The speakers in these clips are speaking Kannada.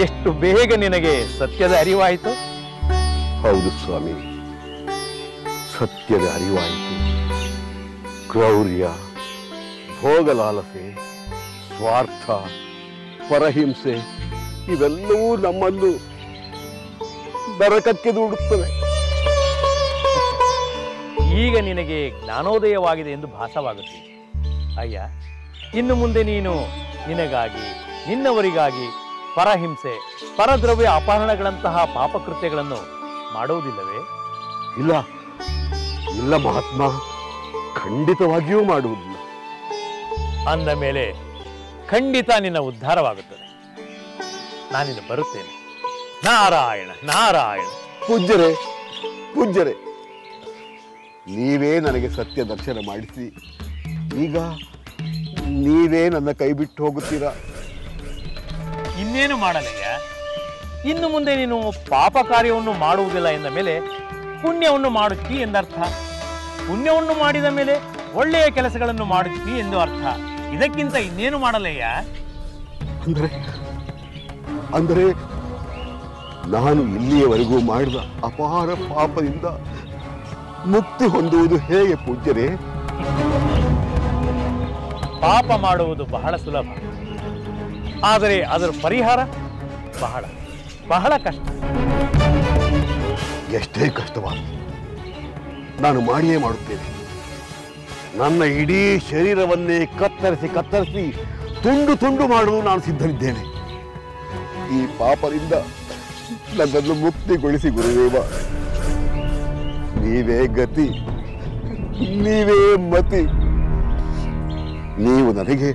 ಎಷ್ಟು ಬೇಗ ನಿನಗೆ ಸತ್ಯದ ಅರಿವಾಯಿತು? ಹೌದು ಸ್ವಾಮಿ, ಸತ್ಯದ ಅರಿವಾಯಿತು. ಕ್ರೌರ್ಯ, ಭೋಗಲಾಲಸೆ, ಸ್ವಾರ್ಥ, ಪರಹಿಂಸೆ ಇವೆಲ್ಲವೂ ನಮ್ಮನ್ನು ನರಕಕ್ಕೆ ದೂಡುತ್ತವೆ. ಈಗ ನಿನಗೆ ಜ್ಞಾನೋದಯವಾಗಿದೆ ಎಂದು ಭಾಸವಾಗುತ್ತದೆ. ಅಯ್ಯ, ಇನ್ನು ಮುಂದೆ ನೀನು ನಿನಗಾಗಿ, ನಿನ್ನವರಿಗಾಗಿ ಪರಹಿಂಸೆ, ಪರದ್ರವ್ಯ ಅಪಹರಣಗಳಂತಹ ಪಾಪಕೃತ್ಯಗಳನ್ನು ಮಾಡುವುದಿಲ್ಲವೇ? ಇಲ್ಲ ಇಲ್ಲ ಮಹಾತ್ಮ, ಖಂಡಿತವಾಗಿಯೂ ಮಾಡುವುದಿಲ್ಲ. ಅಂದ ಮೇಲೆ ಖಂಡಿತ ನಿನ್ನ ಉದ್ಧಾರವಾಗುತ್ತದೆ. ನಾನಿನ್ನು ಬರುತ್ತೇನೆ. ನಾರಾಯಣ ನಾರಾಯಣ. ಪೂಜ್ಯರೇ, ಪೂಜ್ಯರೇ, ನೀವೇ ನನಗೆ ಸತ್ಯ ದರ್ಶನ ಮಾಡಿಸಿ ಈಗ ನೀವೇ ನನ್ನ ಕೈ ಬಿಟ್ಟು ಹೋಗುತ್ತೀರಾ? ಇನ್ನೇನು ಮಾಡಲಯ್ಯ? ಇನ್ನು ಮುಂದೆ ನೀನು ಪಾಪ ಕಾರ್ಯವನ್ನು ಮಾಡುವುದಿಲ್ಲ ಎಂದ ಮೇಲೆ ಪುಣ್ಯವನ್ನು ಮಾಡುತ್ತಿ ಎಂದರ್ಥ. ಪುಣ್ಯವನ್ನು ಮಾಡಿದ ಮೇಲೆ ಒಳ್ಳೆಯ ಕೆಲಸಗಳನ್ನು ಮಾಡುತ್ತಿ ಎಂದು ಅರ್ಥ. ಇದಕ್ಕಿಂತ ಇನ್ನೇನು ಮಾಡಲಯ್ಯ? ಅಂದರೆ ಅಂದರೆ ನಾನು ಇಲ್ಲಿಯವರೆಗೂ ಮಾಡಿದ ಅಪಾರ ಪಾಪದಿಂದ ಮುಕ್ತಿ ಹೊಂದುವುದು ಹೇಗೆ ಪೂಜ್ಯರೇ? ಪಾಪ ಮಾಡುವುದು ಬಹಳ ಸುಲಭ, ಆದರೆ ಅದರ ಪರಿಹಾರ ಬಹಳ ಬಹಳ ಕಷ್ಟ. ಎಷ್ಟೇ ಕಷ್ಟವಾದ ನಾನು ಮಾಡಿಯೇ ಮಾಡುತ್ತೇನೆ. ನನ್ನ ಇಡೀ ಶರೀರವನ್ನೇ ಕತ್ತರಿಸಿ ಕತ್ತರಿಸಿ ತುಂಡು ತುಂಡು ಮಾಡಲು ನಾನು ಸಿದ್ಧನಿದ್ದೇನೆ. ಈ ಪಾಪದಿಂದ ನನ್ನನ್ನು ಮುಕ್ತಿಗೊಳಿಸಿ ಗುರುದೇವ. ನೀವೇ ಗತಿ, ನೀವೇ ಮತಿ. ನೀವು ನನಗೆ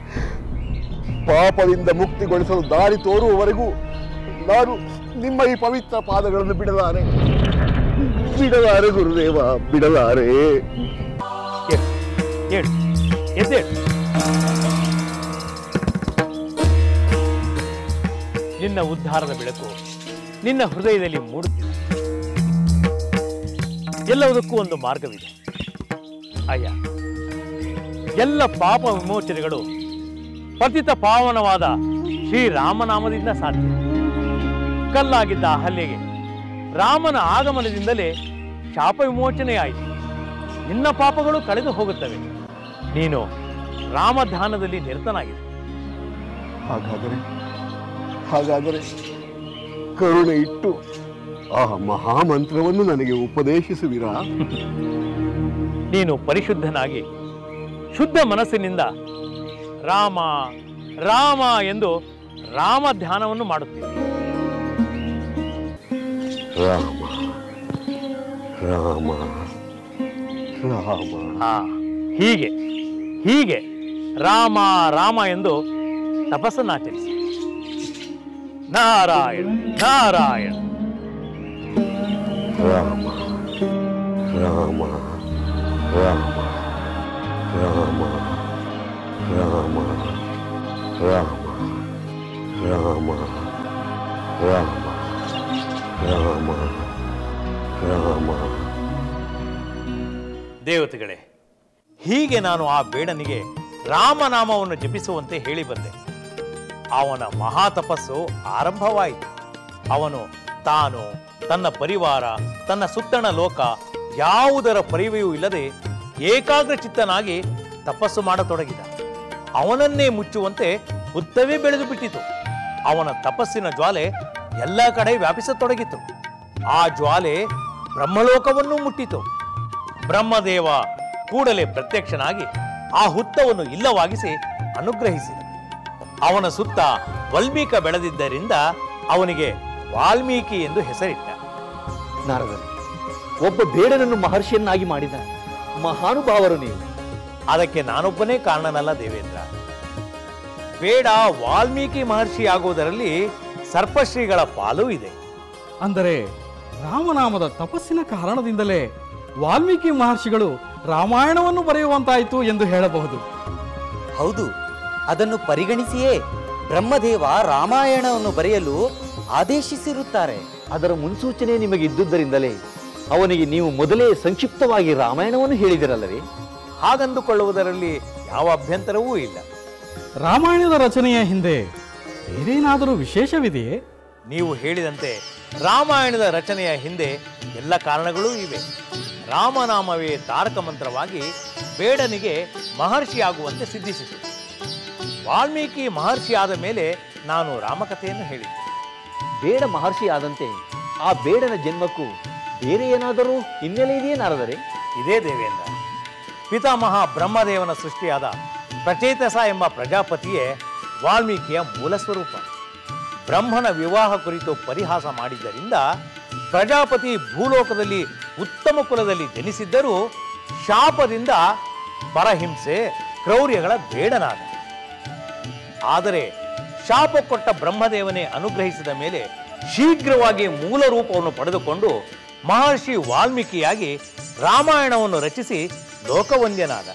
ಪಾಪದಿಂದ ಮುಕ್ತಿಗೊಳಿಸಲು ದಾರಿ ತೋರುವವರೆಗೂ ನಾನು ನಿಮ್ಮ ಈ ಪವಿತ್ರ ಪಾದಗಳನ್ನು ಬಿಡಲಾರೆ, ಬಿಡಲಾರೆ ಗುರುದೇವ, ಬಿಡಲಾರೆ. ನಿನ್ನ ಉದ್ಧಾರದ ಬೆಳಕು ನಿನ್ನ ಹೃದಯದಲ್ಲಿ ಮೂಡುತ್ತಿದೆ. ಎಲ್ಲವುದಕ್ಕೂ ಒಂದು ಮಾರ್ಗವಿದೆ ಅಯ್ಯ. ಎಲ್ಲ ಪಾಪ ವಿಮೋಚನೆಗಳು ಪತಿತ ಪಾವನವಾದ ಶ್ರೀರಾಮನಾಮದಿಂದ ಸಾಧ್ಯ. ಕಲ್ಲಾಗಿದ್ದ ಅಹಲ್ಯೆಗೆ ರಾಮನ ಆಗಮನದಿಂದಲೇ ಶಾಪ ವಿಮೋಚನೆಯಾಯಿತು. ನಿನ್ನ ಪಾಪಗಳು ಕಳೆದು ಹೋಗುತ್ತವೆ. ನೀನು ರಾಮಧ್ಯಾನದಲ್ಲಿ ನಿರತನಾಗಿದೆ. ಹಾಗಾದರೆ ಕರುಣೆ ಇಟ್ಟು ಆ ಮಹಾಮಂತ್ರವನ್ನು ನನಗೆ ಉಪದೇಶಿಸುವಿರಾ? ನೀನು ಪರಿಶುದ್ಧನಾಗಿ ಶುದ್ಧ ಮನಸ್ಸಿನಿಂದ ರಾಮ ರಾಮ ಎಂದು ರಾಮ ಧ್ಯಾನವನ್ನು ಮಾಡುತ್ತೀವಿ. ರಾಮ ರಾಮ ರಾಮ. ಹೀಗೆ ಹೀಗೆ ರಾಮ ರಾಮ ಎಂದು ತಪಸ್ಸನ್ನಾಚರಿಸಿ. ನಾರಾಯಣ ನಾರಾಯಣ. ರಾಮ ರಾಮ ರಾಮ ರಾಮ ರಾಮ ರಾಮ ರಾಮ ರಾಮ ರಾಮ ರಾಮ. ದೇವತೆಗಳೇ, ಹೀಗೆ ನಾನು ಆ ಬೇಡನಿಗೆ ರಾಮನಾಮವನ್ನು ಜಪಿಸುವಂತೆ ಹೇಳಿ ಬಂದೆ. ಅವನ ಮಹಾತಪಸ್ಸು ಆರಂಭವಾಯಿತು. ಅವನು ತಾನು, ತನ್ನ ಪರಿವಾರ, ತನ್ನ ಸುತ್ತಣ ಲೋಕ ಯಾವುದರ ಪರಿವೆಯೂ ಇಲ್ಲದೆ ಏಕಾಗ್ರ ಚಿತ್ತನಾಗಿ ತಪಸ್ಸು ಮಾಡತೊಡಗಿದ. ಅವನನ್ನೇ ಮುಚ್ಚುವಂತೆ ಹುತ್ತವೇ ಬೆಳೆದು ಬಿಟ್ಟಿತು. ಅವನ ತಪಸ್ಸಿನ ಜ್ವಾಲೆ ಎಲ್ಲ ಕಡೆ ವ್ಯಾಪಿಸತೊಡಗಿತು. ಆ ಜ್ವಾಲೆ ಬ್ರಹ್ಮಲೋಕವನ್ನೂ ಮುಟ್ಟಿತು. ಬ್ರಹ್ಮದೇವ ಕೂಡಲೇ ಪ್ರತ್ಯಕ್ಷನಾಗಿ ಆ ಹುತ್ತವನ್ನು ಇಲ್ಲವಾಗಿಸಿ ಅನುಗ್ರಹಿಸಿದ. ಅವನ ಸುತ್ತ ವಾಲ್ಮೀಕ ಬೆಳೆದಿದ್ದರಿಂದ ಅವನಿಗೆ ವಾಲ್ಮೀಕಿ ಎಂದು ಹೆಸರಿಟ್ಟ. ನಾರದರು ಒಬ್ಬ ಬೇಡನನ್ನು ಮಹರ್ಷಿಯನ್ನಾಗಿ ಮಾಡಿದ ಮಹಾನುಭಾವರು ನೀವು. ಅದಕ್ಕೆ ನಾನೊಬ್ಬನೇ ಕಾರಣನಲ್ಲ ದೇವೇಂದ್ರ. ಬೇಡ ವಾಲ್ಮೀಕಿ ಮಹರ್ಷಿ ಆಗುವುದರಲ್ಲಿ ಸರ್ಪಶ್ರೀಗಳ ಪಾಲು ಇದೆ. ಅಂದರೆ ರಾಮನಾಮದ ತಪಸ್ಸಿನ ಕಾರಣದಿಂದಲೇ ವಾಲ್ಮೀಕಿ ಮಹರ್ಷಿಗಳು ರಾಮಾಯಣವನ್ನು ಬರೆಯುವಂತಾಯಿತು ಎಂದು ಹೇಳಬಹುದು. ಹೌದು, ಅದನ್ನು ಪರಿಗಣಿಸಿಯೇ ಬ್ರಹ್ಮದೇವ ರಾಮಾಯಣವನ್ನು ಬರೆಯಲು ಆದೇಶಿಸಿರುತ್ತಾರೆ. ಅದರ ಮುನ್ಸೂಚನೆ ನಿಮಗೆ ಇದ್ದುದರಿಂದಲೇ ಅವನಿಗೆ ನೀವು ಮೊದಲೇ ಸಂಕ್ಷಿಪ್ತವಾಗಿ ರಾಮಾಯಣವನ್ನು ಹೇಳಿದಿರಲ್ಲವೇ? ಹಾಗಂದುಕೊಳ್ಳುವುದರಲ್ಲಿ ಯಾವ ಅಭ್ಯಂತರವೂ ಇಲ್ಲ. ರಾಮಾಯಣದ ರಚನೆಯ ಹಿಂದೆ ಬೇರೇನಾದರೂ ವಿಶೇಷವಿದೆಯೇ? ನೀವು ಹೇಳಿದಂತೆ ರಾಮಾಯಣದ ರಚನೆಯ ಹಿಂದೆ ಎಲ್ಲ ಕಾರಣಗಳೂ ಇವೆ. ರಾಮನಾಮವೇ ತಾರಕ ಮಂತ್ರವಾಗಿ ಬೇಡನಿಗೆ ಮಹರ್ಷಿಯಾಗುವಂತೆ ಸಿದ್ಧಿಸಿತು. ವಾಲ್ಮೀಕಿ ಮಹರ್ಷಿ ಆದ ಮೇಲೆ ನಾನು ರಾಮಕಥೆಯನ್ನು ಹೇಳಿದ್ದೆ. ಬೇಡ ಮಹರ್ಷಿ ಆದಂತೆ ಆ ಬೇಡನ ಜನ್ಮಕ್ಕೂ ಬೇರೆ ಏನಾದರೂ ಹಿನ್ನೆಲೆ ಇದೆಯೇ ನಾರದರೆ? ಇದೇ ದೇವೇಂದ್ರ. ಪಿತಾಮಹ ಬ್ರಹ್ಮದೇವನ ಸೃಷ್ಟಿಯಾದ ಪ್ರಚೇತಸ ಎಂಬ ಪ್ರಜಾಪತಿಯೇ ವಾಲ್ಮೀಕಿಯ ಮೂಲ ಸ್ವರೂಪ. ಬ್ರಹ್ಮನ ವಿವಾಹ ಕುರಿತು ಪರಿಹಾಸ ಮಾಡಿದ್ದರಿಂದ ಪ್ರಜಾಪತಿ ಭೂಲೋಕದಲ್ಲಿ ಉತ್ತಮ ಕುಲದಲ್ಲಿ ಜನಿಸಿದ್ದರೂ ಶಾಪದಿಂದ ಪರಹಿಂಸೆ ಕ್ರೌರ್ಯಗಳ ಬೇಡನಾದ. ಆದರೆ ಶಾಪ ಕೊಟ್ಟ ಬ್ರಹ್ಮದೇವನೇ ಅನುಗ್ರಹಿಸಿದ ಮೇಲೆ ಶೀಘ್ರವಾಗಿ ಮೂಲ ರೂಪವನ್ನು ಪಡೆದುಕೊಂಡು ಮಹರ್ಷಿ ವಾಲ್ಮೀಕಿಯಾಗಿ ರಾಮಾಯಣವನ್ನು ರಚಿಸಿ ಲೋಕವಂದ್ಯನಾದ.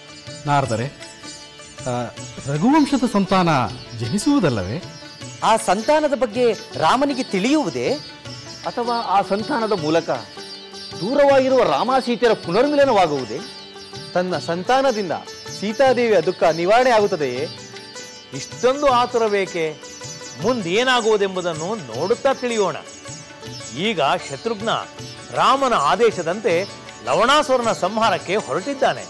ನಾರದರೆ, ರಘುವಂಶದ ಸಂತಾನ ಜನಿಸುವುದಲ್ಲವೇ? ಆ ಸಂತಾನದ ಬಗ್ಗೆ ರಾಮನಿಗೆ ತಿಳಿಯುವುದೇ? ಅಥವಾ ಆ ಸಂತಾನದ ಮೂಲಕ ದೂರವಾಗಿರುವ ರಾಮ ಸೀತೆಯರ ಪುನರ್ಮಿಲನವಾಗುವುದೇ? ತನ್ನ ಸಂತಾನದಿಂದ ಸೀತಾದೇವಿಯ ದುಃಖ ನಿವಾರಣೆ ಆಗುತ್ತದೆಯೇ? ಇಷ್ಟೊಂದು ಆತುರ ಬೇಕೆ? ಮುಂದೇನಾಗುವುದೆಂಬುದನ್ನು ನೋಡುತ್ತಾ ತಿಳಿಯೋಣ. ಈಗ ಶತ್ರುಘ್ನ ರಾಮನ ಆದೇಶದಂತೆ ಲವಣಾಸುರನ ಸಂಹಾರಕ್ಕೆ ಹೊರಟಿದ್ದಾನೆ.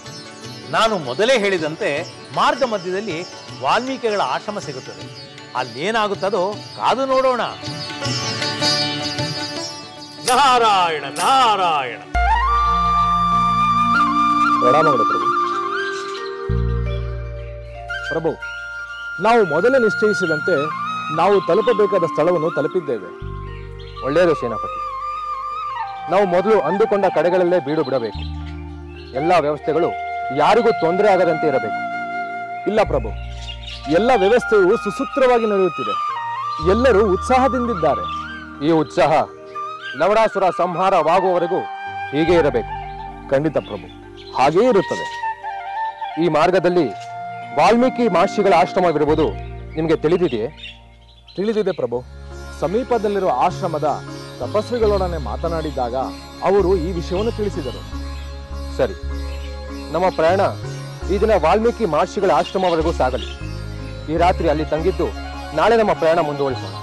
ನಾನು ಮೊದಲೇ ಹೇಳಿದಂತೆ ಮಾರ್ಗ ಮಧ್ಯದಲ್ಲಿ ವಾಲ್ಮೀಕಿಗಳ ಆಶ್ರಮ ಸಿಗುತ್ತದೆ. ಅಲ್ಲೇನಾಗುತ್ತದೋ ಕಾದು ನೋಡೋಣ. ನಾರಾಯಣ ನಾರಾಯಣ. ಪ್ರಣಾಮಗಳು ಪ್ರಭು. ಪ್ರಭು, ನಾವು ಮೊದಲೇ ನಿಶ್ಚಯಿಸಿದಂತೆ ನಾವು ತಲುಪಬೇಕಾದ ಸ್ಥಳವನ್ನು ತಲುಪಿದ್ದೇವೆ. ಒಳ್ಳೆಯದು ಸೇನಾಪತಿ. ನಾವು ಮೊದಲು ಅಂದುಕೊಂಡ ಕಡೆಗಳಲ್ಲೇ ಬೀಡು ಬಿಡಬೇಕು. ಎಲ್ಲ ವ್ಯವಸ್ಥೆಗಳು ಯಾರಿಗೂ ತೊಂದರೆ ಆಗದಂತೆ ಇರಬೇಕು. ಇಲ್ಲ ಪ್ರಭು, ಎಲ್ಲ ವ್ಯವಸ್ಥೆಯು ಸುಸೂತ್ರವಾಗಿ ನಡೆಯುತ್ತಿದೆ. ಎಲ್ಲರೂ ಉತ್ಸಾಹದಿಂದಿದ್ದಾರೆ. ಈ ಉತ್ಸಾಹ ಲವಣಾಸುರ ಸಂಹಾರವಾಗುವವರೆಗೂ ಹೀಗೆ ಇರಬೇಕು. ಖಂಡಿತ ಪ್ರಭು, ಹಾಗೇ ಇರುತ್ತದೆ. ಈ ಮಾರ್ಗದಲ್ಲಿ ವಾಲ್ಮೀಕಿ ಮಹರ್ಷಿಗಳ ಆಶ್ರಮವಿರುವುದು ನಿಮಗೆ ತಿಳಿದಿದೆಯೇ? ತಿಳಿದಿದೆ ಪ್ರಭು. ಸಮೀಪದಲ್ಲಿರುವ ಆಶ್ರಮದ ತಪಸ್ವಿಗಳೊಡನೆ ಮಾತನಾಡಿದಾಗ ಅವರು ಈ ವಿಷಯವನ್ನು ತಿಳಿಸಿದರು. ಸರಿ, ನಮ್ಮ ಪ್ರಯಾಣ ಈ ದಿನ ವಾಲ್ಮೀಕಿ ಮಹರ್ಷಿಗಳ ಆಶ್ರಮವರೆಗೂ ಸಾಗಲಿ. ಈ ರಾತ್ರಿ ಅಲ್ಲಿ ತಂಗಿದ್ದು ನಾಳೆ ನಮ್ಮ ಪ್ರಯಾಣ ಮುಂದುವರಿಸೋಣ.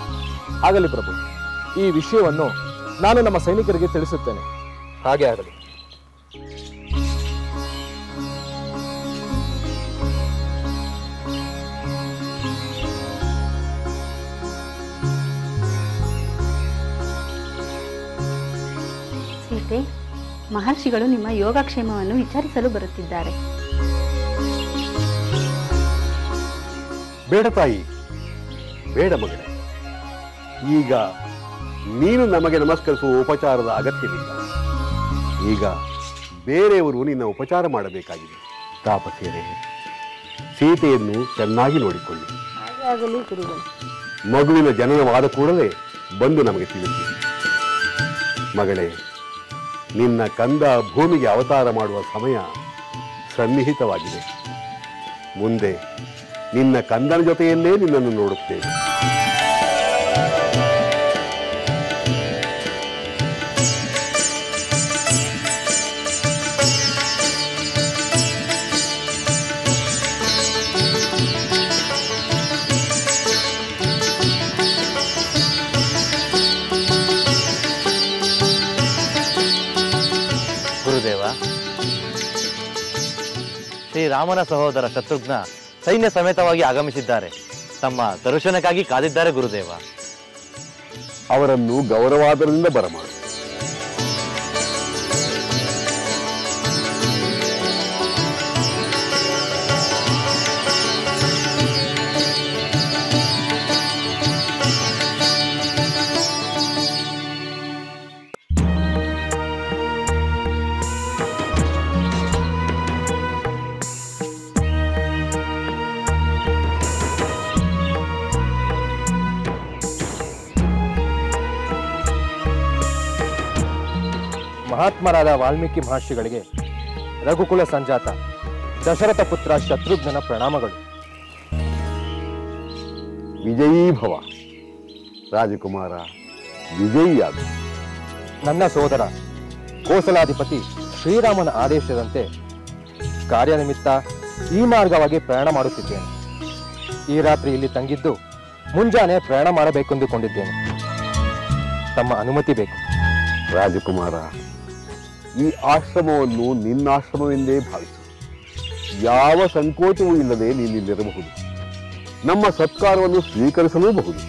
ಆಗಲಿ ಪ್ರಭು. ಈ ವಿಷಯವನ್ನು ನಾನು ನಮ್ಮ ಸೈನಿಕರಿಗೆ ತಿಳಿಸುತ್ತೇನೆ. ಹಾಗೆ ಆಗಲಿ. ಸೀತೆ, ಮಹರ್ಷಿಗಳು ನಿಮ್ಮ ಯೋಗಕ್ಷೇಮವನ್ನು ವಿಚಾರಿಸಲು ಬರುತ್ತಿದ್ದಾರೆ. ಬೇಡ ತಾಯಿ, ಬೇಡ ಮಗಳೇ. ಈಗ ನೀನು ನಮಗೆ ನಮಸ್ಕರಿಸುವ ಉಪಚಾರದ ಅಗತ್ಯವಿಲ್ಲ. ಈಗ ಬೇರೆಯವರು ನಿನ್ನ ಉಪಚಾರ ಮಾಡಬೇಕಾಗಿದೆ. ತಾಪಸಿಯರೇ, ಸೀತೆಯನ್ನು ಚೆನ್ನಾಗಿ ನೋಡಿಕೊಳ್ಳಿ. ಮಗುವಿನ ಜನನವಾದ ಕೂಡಲೇ ಬಂದು ನಮಗೆ ತಿಳಿಸಿ. ಮಗಳೇ, ನಿನ್ನ ಕಂದ ಭೂಮಿಗೆ ಅವತಾರ ಮಾಡುವ ಸಮಯ ಸನ್ನಿಹಿತವಾಗಿದೆ. ಮುಂದೆ ನಿನ್ನ ಕಂದನ ಜೊತೆಯಲ್ಲೇ ನಿನ್ನನ್ನು ನೋಡುತ್ತೇವೆ. ಗುರುದೇವ, ಶ್ರೀರಾಮನ ಸಹೋದರ ಶತ್ರುಘ್ನ ಸೈನ್ಯ ಸಮೇತವಾಗಿ ಆಗಮಿಸಿದ್ದಾರೆ. ತಮ್ಮ ದರ್ಶನಕ್ಕಾಗಿ ಕಾದಿದ್ದಾರೆ ಗುರುದೇವ. ಅವರನ್ನು ಗೌರವಾದರದಿಂದ ಬರಮಾಡು. ಮಹಾತ್ಮರಾದ ವಾಲ್ಮೀಕಿ ಮಹರ್ಷಿಗಳಿಗೆ ರಘುಕುಲ ಸಂಜಾತ ದಶರಥ ಪುತ್ರ ಶತ್ರುಘ್ನನ ಪ್ರಣಾಮಗಳು. ವಿಜಯೀ ಭವ ರಾಜಕುಮಾರ, ವಿಜಯಿಯಾಗು. ನನ್ನ ಸೋದರ ಕೋಸಲಾಧಿಪತಿ ಶ್ರೀರಾಮನ ಆದೇಶದಂತೆ ಕಾರ್ಯನಿಮಿತ್ತ ಈ ಮಾರ್ಗವಾಗಿ ಪ್ರಯಾಣ ಮಾಡುತ್ತಿದ್ದೇನೆ. ಈ ರಾತ್ರಿ ಇಲ್ಲಿ ತಂಗಿದ್ದು ಮುಂಜಾನೆ ಪ್ರಯಾಣ ಮಾಡಬೇಕೆಂದುಕೊಂಡಿದ್ದೇನೆ. ತಮ್ಮ ಅನುಮತಿ ಬೇಕು. ರಾಜಕುಮಾರ, ಈ ಆಶ್ರಮವನ್ನು ನಿನ್ನಾಶ್ರಮವೆಂದೇ ಭಾವಿಸು. ಯಾವ ಸಂಕೋಚವೂ ಇಲ್ಲದೆ ನೀನಿಲ್ಲಿರಬಹುದು. ನಮ್ಮ ಸತ್ಕಾರವನ್ನು ಸ್ವೀಕರಿಸಲೂಬಹುದು.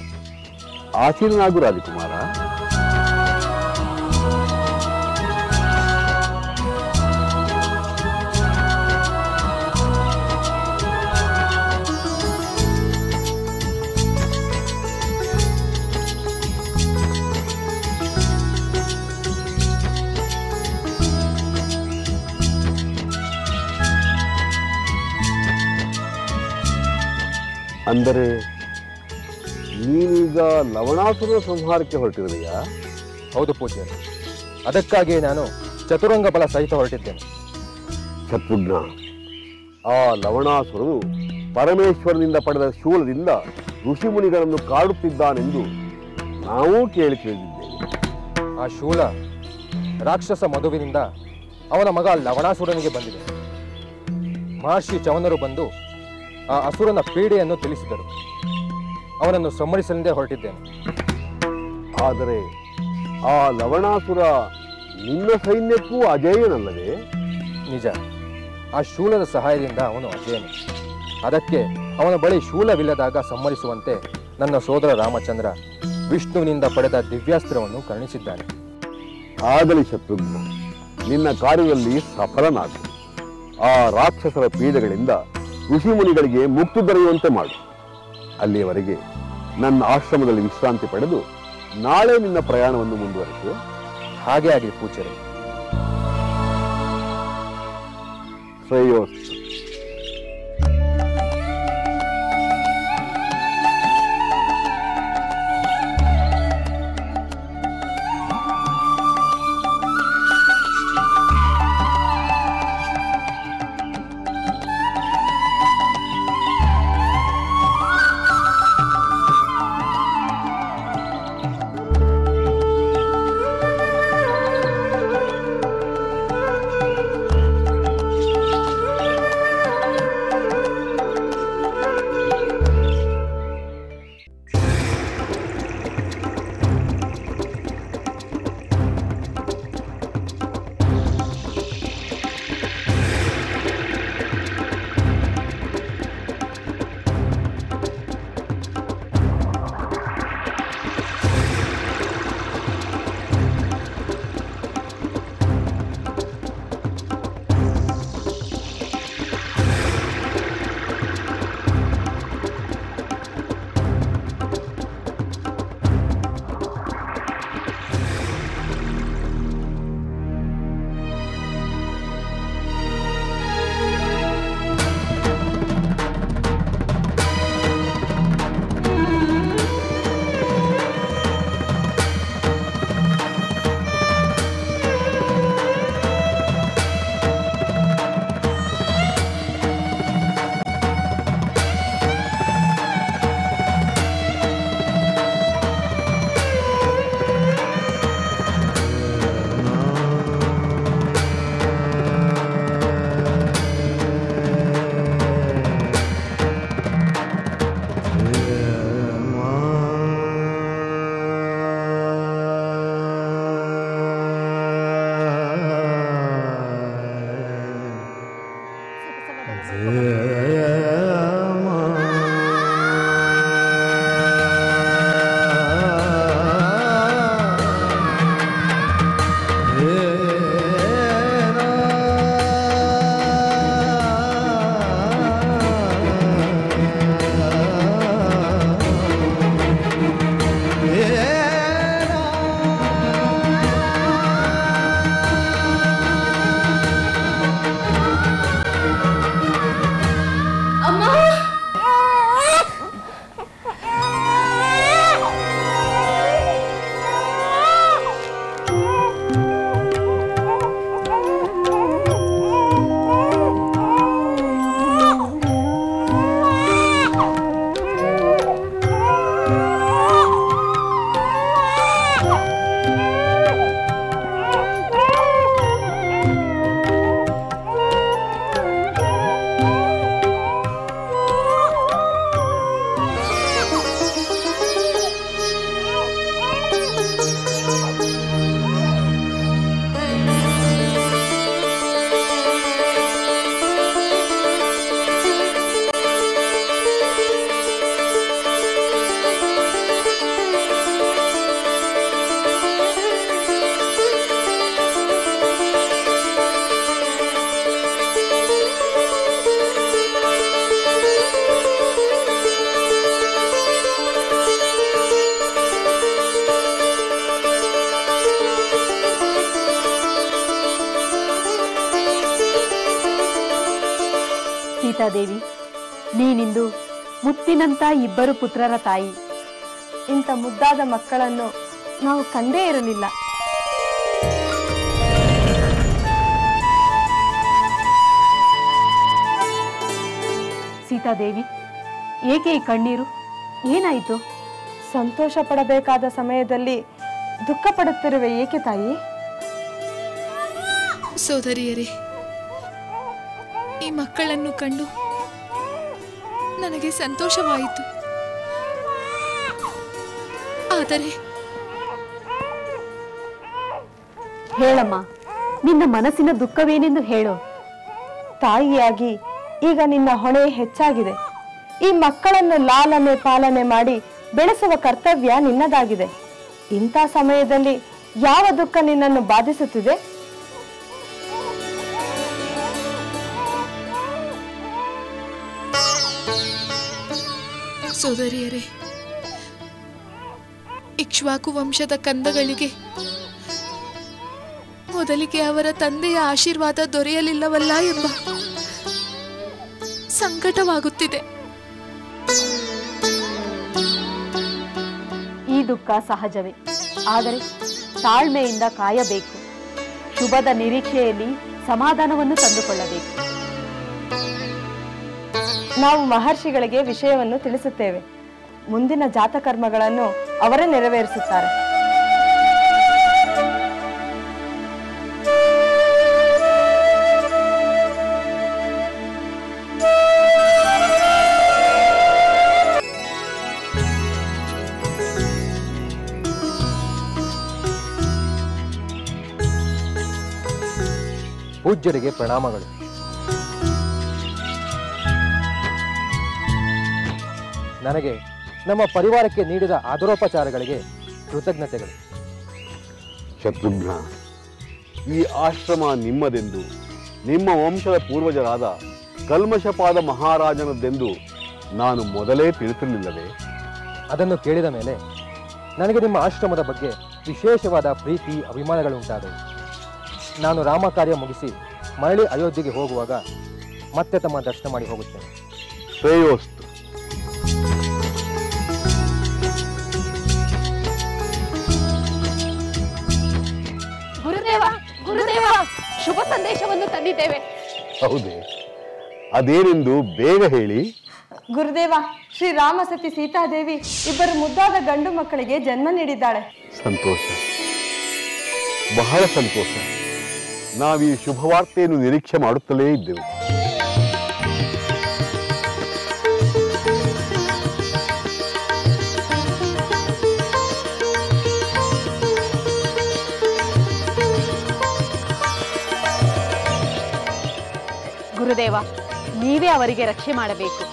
ಆಸೀನನಾಗು ರಾಜಕುಮಾರ. ಅಂದರೆ ನೀನೀಗ ಲವಣಾಸುರನ ಸಂಹಾರಕ್ಕೆ ಹೊರಟಿದೆಯಾ? ಹೌದು ಪೂಜ್ಯರೇ, ಅದಕ್ಕಾಗಿಯೇ ನಾನು ಚತುರಂಗ ಬಲ ಸಹಿತ ಹೊರಟಿದ್ದೇನೆ. ಶತ್ರುಘ್ನ, ಆ ಲವಣಾಸುರನು ಪರಮೇಶ್ವರನಿಂದ ಪಡೆದ ಶೂಲದಿಂದ ಋಷಿಮುನಿಗಳನ್ನು ಕಾಡುತ್ತಿದ್ದಾನೆಂದು ನಾವು ಕೇಳಿ ತಿಳಿದಿದ್ದೇವೆ. ಆ ಶೂಲ ರಾಕ್ಷಸ ಮಧುವಿನಿಂದ ಅವನ ಮಗ ಲವಣಾಸುರನಿಗೆ ಬಂದಿದೆ. ಮಹರ್ಷಿ ಚವನರು ಬಂದು ಆ ಅಸುರನ ಪೀಡೆಯನ್ನು ತಿಳಿಸಿದರು. ಅವನನ್ನು ಸಂಹರಿಸಲೆಂದೇ ಹೊರಟಿದ್ದೇನೆ. ಆದರೆ ಆ ಲವಣಾಸುರ ನಿನ್ನ ಸೈನ್ಯಕ್ಕೂ ಅಜೇಯನಲ್ಲವೇ? ನಿಜ, ಆ ಶೂಲದ ಸಹಾಯದಿಂದ ಅವನು ಅಜೇಯನು. ಅದಕ್ಕೆ ಅವನ ಬಳಿ ಶೂಲವಿಲ್ಲದಾಗ ಸಂಹರಿಸುವಂತೆ ನನ್ನ ಸೋದರ ರಾಮಚಂದ್ರ ವಿಷ್ಣುವಿನಿಂದ ಪಡೆದ ದಿವ್ಯಾಸ್ತ್ರವನ್ನು ಕರುಣಿಸಿದ್ದಾನೆ. ಆಗಲಿ ಶತ್ರುಘ್ನ, ನಿನ್ನ ಕಾರ್ಯದಲ್ಲಿ ಸಫಲನಾಗು. ಆ ರಾಕ್ಷಸರ ಪೀಡೆಗಳಿಂದ ಋಷಿಮುನಿಗಳಿಗೆ ಮುಕ್ತಿ ದೊರೆಯುವಂತೆ ಮಾಡು. ಅಲ್ಲಿಯವರೆಗೆ ನನ್ನ ಆಶ್ರಮದಲ್ಲಿ ವಿಶ್ರಾಂತಿ ಪಡೆದು ನಾಳೆ ನಿನ್ನ ಪ್ರಯಾಣವನ್ನು ಮುಂದುವರಿಸು. ಹಾಗೆ ಆಗಲಿ ಪೂಜ್ಯರೇ. ಶ್ರೇಯೋಸ್ತು. ಸೀತಾದೇವಿ, ನೀನಿಂದು ಮುತ್ತಿನಂತ ಇಬ್ಬರು ಪುತ್ರರ ತಾಯಿ. ಇಂಥ ಮುದ್ದಾದ ಮಕ್ಕಳನ್ನು ನಾವು ಕಂಡೇ ಇರಲಿಲ್ಲ. ಸೀತಾದೇವಿ, ಏಕೆ ಈ ಕಣ್ಣೀರು? ಏನಾಯಿತು? ಸಂತೋಷ ಪಡಬೇಕಾದ ಸಮಯದಲ್ಲಿ ದುಃಖ ಪಡುತ್ತಿರುವೆ ಏಕೆ ತಾಯಿ? ಸೋದರಿಯರೇ, ಈ ಮಕ್ಕಳನ್ನು ಕಂಡು ನನಗೆ ಸಂತೋಷವಾಯಿತು. ಆದರೆ ಹೇಳಮ್ಮ, ನಿನ್ನ ಮನಸ್ಸಿನ ದುಃಖವೇನೆಂದು ಹೇಳು. ತಾಯಿಯಾಗಿ ಈಗ ನಿನ್ನ ಹೊಣೆ ಹೆಚ್ಚಾಗಿದೆ. ಈ ಮಕ್ಕಳನ್ನು ಲಾಲನೆ ಪಾಲನೆ ಮಾಡಿ ಬೆಳೆಸುವ ಕರ್ತವ್ಯ ನಿನ್ನದಾಗಿದೆ. ಇಂಥ ಸಮಯದಲ್ಲಿ ಯಾವ ದುಃಖ ನಿನ್ನನ್ನು ಬಾಧಿಸುತ್ತಿದೆ? ಸೋದರಿಯರೇ, ಇಕ್ಷ್ವಾಕು ವಂಶದ ಕಂದಗಳಿಗೆ ಮೊದಲಿಗೆ ಅವರ ತಂದೆಯ ಆಶೀರ್ವಾದ ದೊರೆಯಲಿಲ್ಲವಲ್ಲ ಎಂಬ ಸಂಕಟವಾಗುತ್ತಿದೆ. ಈ ದುಃಖ ಸಹಜವೇ, ಆದರೆ ತಾಳ್ಮೆಯಿಂದ ಕಾಯಬೇಕು. ಶುಭದ ನಿರೀಕ್ಷೆಯಲ್ಲಿ ಸಮಾಧಾನವನ್ನು ತಂದುಕೊಳ್ಳಬೇಕು. ನಾವು ಮಹರ್ಷಿಗಳಿಗೆ ವಿಷಯವನ್ನು ತಿಳಿಸುತ್ತೇವೆ. ಮುಂದಿನ ಜಾತಕರ್ಮಗಳನ್ನು ಅವರೇ ನೆರವೇರಿಸುತ್ತಾರೆ. ಪೂಜ್ಯರಿಗೆ ಪ್ರಣಾಮಗಳು. ನನಗೆ ನಮ್ಮ ಪರಿವಾರಕ್ಕೆ ನೀಡಿದ ಆದರೋಪಚಾರಗಳಿಗೆ ಕೃತಜ್ಞತೆಗಳು. ಶತ್ರುಘ್ನ, ಈ ಆಶ್ರಮ ನಿಮ್ಮದೆಂದು, ನಿಮ್ಮ ವಂಶದ ಪೂರ್ವಜರಾದ ಕಲ್ಮಶಪಾದ ಮಹಾರಾಜನದ್ದೆಂದು ನಾನು ಮೊದಲೇ ತಿಳಿಸಿರಲಿಲ್ಲವೇ? ಅದನ್ನು ಕೇಳಿದ ಮೇಲೆ ನನಗೆ ನಿಮ್ಮ ಆಶ್ರಮದ ಬಗ್ಗೆ ವಿಶೇಷವಾದ ಪ್ರೀತಿ ಅಭಿಮಾನಗಳುಂಟಾದವು. ನಾನು ರಾಮ ಕಾರ್ಯ ಮುಗಿಸಿ ಮರಳಿ ಅಯೋಧ್ಯೆಗೆ ಹೋಗುವಾಗ ಮತ್ತೆ ತಮ್ಮ ದರ್ಶನ ಮಾಡಿ ಹೋಗುತ್ತೇನೆ. ಶ್ರೇಯೋಸ್ತು. ಗುರುದೇವ, ಗುರುದೇವ, ಶುಭ ಸಂದೇಶವನ್ನು ತಂದಿದ್ದೇವೆ. ಹೌದೇ? ಅದೇನೆಂದು ಬೇಗ ಹೇಳಿ. ಗುರುದೇವ, ಶ್ರೀರಾಮ ಸತಿ ಸೀತಾದೇವಿ ಇಬ್ಬರು ಮುದ್ದಾದ ಗಂಡು ಮಕ್ಕಳಿಗೆ ಜನ್ಮ ನೀಡಿದ್ದಾಳೆ. ಸಂತೋಷ, ಬಹಳ ಸಂತೋಷ. ನಾವೀ ಶುಭವಾರ್ತೆಯನ್ನು ನಿರೀಕ್ಷೆ ಮಾಡುತ್ತಲೇ ಇದ್ದೆವು. ಗುರುದೇವ, ನೀವೇ ಅವರಿಗೆ ರಕ್ಷೆ ಮಾಡಬೇಕು.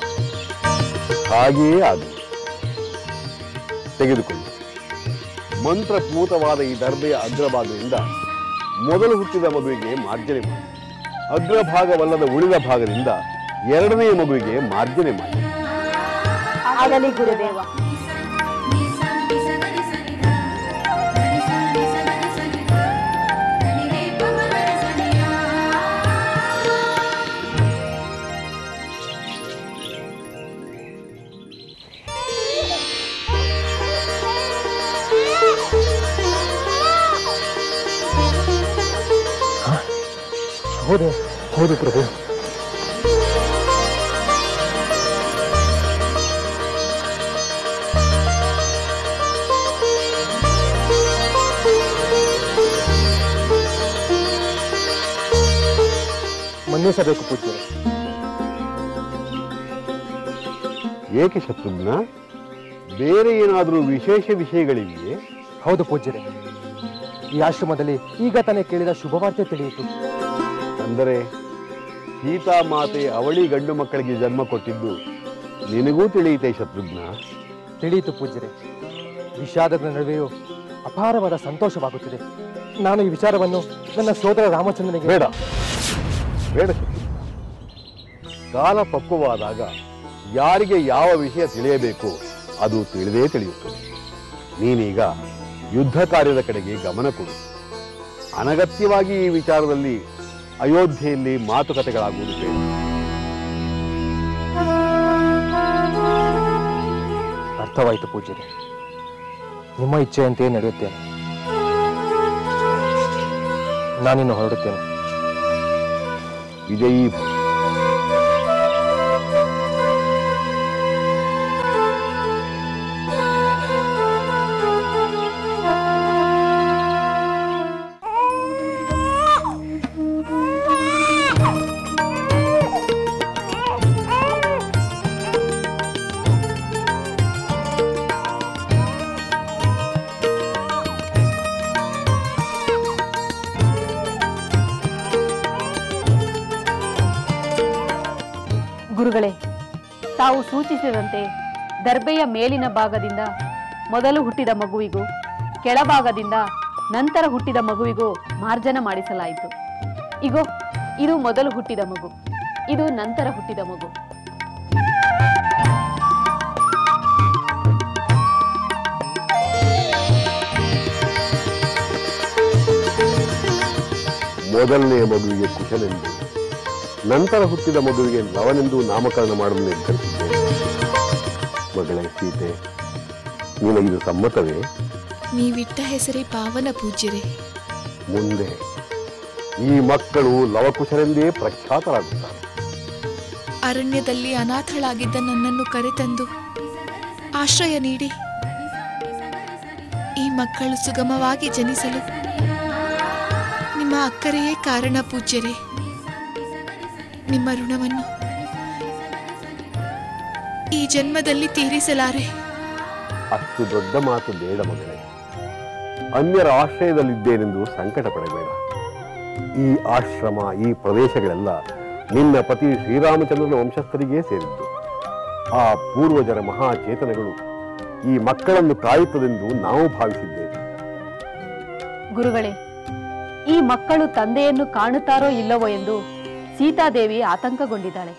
ಹಾಗೆಯೇ ಆಗಲಿ. ತೆಗೆದುಕೊಳ್ಳಿ. ಮಂತ್ರಪೂತವಾದ ಈ ದರ್ಬೆಯ ಅಗ್ರಭಾಗದಿಂದ ಮೊದಲು ಹುಟ್ಟಿದ ಮಗುವಿಗೆ ಮಾರ್ಜನೆ ಮಾಡಿ, ಅಗ್ರಭಾಗವಲ್ಲದ ಉಳಿದ ಭಾಗದಿಂದ ಎರಡನೆಯ ಮಗುವಿಗೆ ಮಾರ್ಜನೆ ಮಾಡಿ. ಆಗಲಿ ಗುರುದೇವ. ಹೌದು ಪ್ರಭು. ಮನ್ನಿಸಬೇಕು ಪೂಜ್ಯರೇ. ಏಕೆ ಶತ್ರುಘ್ನ? ಬೇರೆ ಏನಾದರೂ ವಿಶೇಷ ವಿಷಯಗಳಿವೆಯೇ? ಹೌದು ಪೂಜ್ಯರೇ, ಈ ಆಶ್ರಮದಲ್ಲಿ ಈಗ ತಾನೇ ಕೇಳಿದ ಶುಭವಾರ್ತೆ ತಿಳಿಯಿತು. ಅಂದರೆ ಸೀತಾಮಾತೆ ಅವಳಿ ಗಂಡು ಮಕ್ಕಳಿಗೆ ಜನ್ಮ ಕೊಟ್ಟಿದ್ದು ನಿನಗೂ ತಿಳಿಯಿತೆ ಶತ್ರುಘ್ನ? ತಿಳಿಯಿತು ಪೂಜ್ಯರೇ. ವಿಷಾದದ ನಡುವೆಯೂ ಅಪಾರವಾದ ಸಂತೋಷವಾಗುತ್ತಿದೆ. ನಾನು ಈ ವಿಚಾರವನ್ನು ನನ್ನ ಸೋದರ ರಾಮಚಂದ್ರನಿಗೆ ಬೇಡ ಬೇಡ ಶತ್ರುಘ್ನ. ಕಾಲ ಪಕ್ವವಾದಾಗ ಯಾರಿಗೆ ಯಾವ ವಿಷಯ ತಿಳಿಯಬೇಕು ಅದು ತಿಳಿದೇ ತಿಳಿಯುತ್ತದೆ. ನೀನೀಗ ಯುದ್ಧ ಕಾರ್ಯದ ಕಡೆಗೆ ಗಮನ ಕೊಡು. ಅನಗತ್ಯವಾಗಿ ಈ ವಿಚಾರದಲ್ಲಿ ಅಯೋಧ್ಯೆಯಲ್ಲಿ ಮಾತುಕತೆಗಳಾಗುವುದು ಬೇಡ. ಅರ್ಥವಾಯಿತು ಪೂಜ್ಯರೇ. ನಿಮ್ಮ ಇಚ್ಛೆಯಂತೆಯೇ ನಡೆಯುತ್ತೇನೆ. ನಾನಿನ್ನು ಹೊರಡುತ್ತೇನೆ. ವಿಜಯೀ ಗುರುಗಳೇ, ತಾವು ಸೂಚಿಸಿದಂತೆ ದರ್ಬೆಯ ಮೇಲಿನ ಭಾಗದಿಂದ ಮೊದಲು ಹುಟ್ಟಿದ ಮಗುವಿಗೂ ಕೆಳಭಾಗದಿಂದ ನಂತರ ಹುಟ್ಟಿದ ಮಗುವಿಗೂ ಮಾರ್ಜನ ಮಾಡಿಸಲಾಯಿತು. ಇಗೋ, ಇದು ಮೊದಲು ಹುಟ್ಟಿದ ಮಗು, ಇದು ನಂತರ ಹುಟ್ಟಿದ ಮಗು. ಮೊದಲನೆಯ ಮಗುವಿಗೆ ಕುಶನೆಂದು, ನಂತರ ಹುಟ್ಟಿದ ಮಗುವಿಗೆ ಲವನೆಂದು ನಾಮಕರಣ ಮಾಡಲು ನಿರ್ಧರಿಸಿದ್ದೇನೆ. ಮಗಳೇ ಸೀತೆ, ನಿನಗಿದು ಸಮ್ಮತವೇ? ನೀವಿಟ್ಟ ಹೆಸರೇ ಪಾವನ ಪೂಜ್ಯರೇ. ಮುಂದೆ ಈ ಮಕ್ಕಳು ಲವಕುಶರೆಂದೇ ಪ್ರಖ್ಯಾತರಾಗುತ್ತಾರೆ. ಅರಣ್ಯದಲ್ಲಿ ಅನಾಥಳಾಗಿದ್ದ ನನ್ನನ್ನು ಕರೆತಂದು ಆಶ್ರಯ ನೀಡಿ ಈ ಮಕ್ಕಳು ಸುಗಮವಾಗಿ ಜನಿಸಲು ನಿಮ್ಮ ಅಕ್ಕರೆಯೇ ಕಾರಣ ಪೂಜ್ಯರೇ. ನಿಮ್ಮ ಋಣವನ್ನು ಈ ಜನ್ಮದಲ್ಲಿ ತೀರಿಸಲಾರೆ. ಅಷ್ಟು ದೊಡ್ಡ ಮಾತು ಬೇಡ ಮಗಳೇ. ಅನ್ಯರ ಆಶ್ರಯದಲ್ಲಿದ್ದೇನೆಂದು ಸಂಕಟ ಪಡಬೇಡ. ಈ ಆಶ್ರಮ, ಈ ಪ್ರದೇಶಗಳೆಲ್ಲ ನಿನ್ನ ಪತಿ ಶ್ರೀರಾಮಚಂದ್ರನ ವಂಶಸ್ಥರಿಗೇ ಸೇರಿದ್ದು. ಆ ಪೂರ್ವಜರ ಮಹಾಚೇತನಗಳು ಈ ಮಕ್ಕಳನ್ನು ಕಾಯುತ್ತದೆಂದು ನಾವು ಭಾವಿಸಿದ್ದೇವೆ. ಗುರುಗಳೇ, ಈ ಮಕ್ಕಳು ತಂದೆಯನ್ನು ಕಾಣುತ್ತಾರೋ ಇಲ್ಲವೋ ಎಂದು ಸೀತಾದೇವಿ ಆತಂಕಗೊಂಡಿದ್ದಾಳೆ.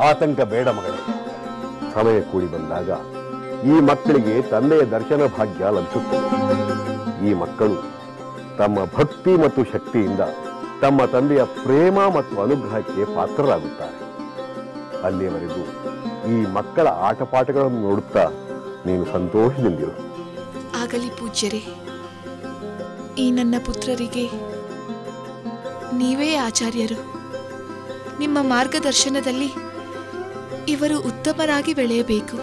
ಆತಂಕ ಬೇಡ ಮಗಳೇ. ಸಮಯ ಕೂಡಿ ಬಂದಾಗ ಈ ಮಕ್ಕಳಿಗೆ ತಂದೆಯ ದರ್ಶನ ಭಾಗ್ಯ ಲಭಿಸುತ್ತದೆ. ಈ ಮಕ್ಕಳು ತಮ್ಮ ಭಕ್ತಿ ಮತ್ತು ಶಕ್ತಿಯಿಂದ ತಮ್ಮ ತಂದೆಯ ಪ್ರೇಮ ಮತ್ತು ಅನುಗ್ರಹಕ್ಕೆ ಪಾತ್ರರಾಗುತ್ತಾರೆ. ಅಲ್ಲಿಯವರೆಗೂ ಈ ಮಕ್ಕಳ ಆಟಪಾಠಗಳನ್ನು ನೋಡುತ್ತಾ ನೀನು ಸಂತೋಷದಿಂದಿರು. ಆಗಲಿ ಪೂಜ್ಯರೇ. ಈ ನನ್ನ ಪುತ್ರರಿಗೆ ನೀವೇ ಆಚಾರ್ಯರು. ನಿಮ್ಮ ಮಾರ್ಗದರ್ಶನದಲ್ಲಿ ಇವರು ಉತ್ತಮರಾಗಿ ಬೆಳೆಯಬೇಕು.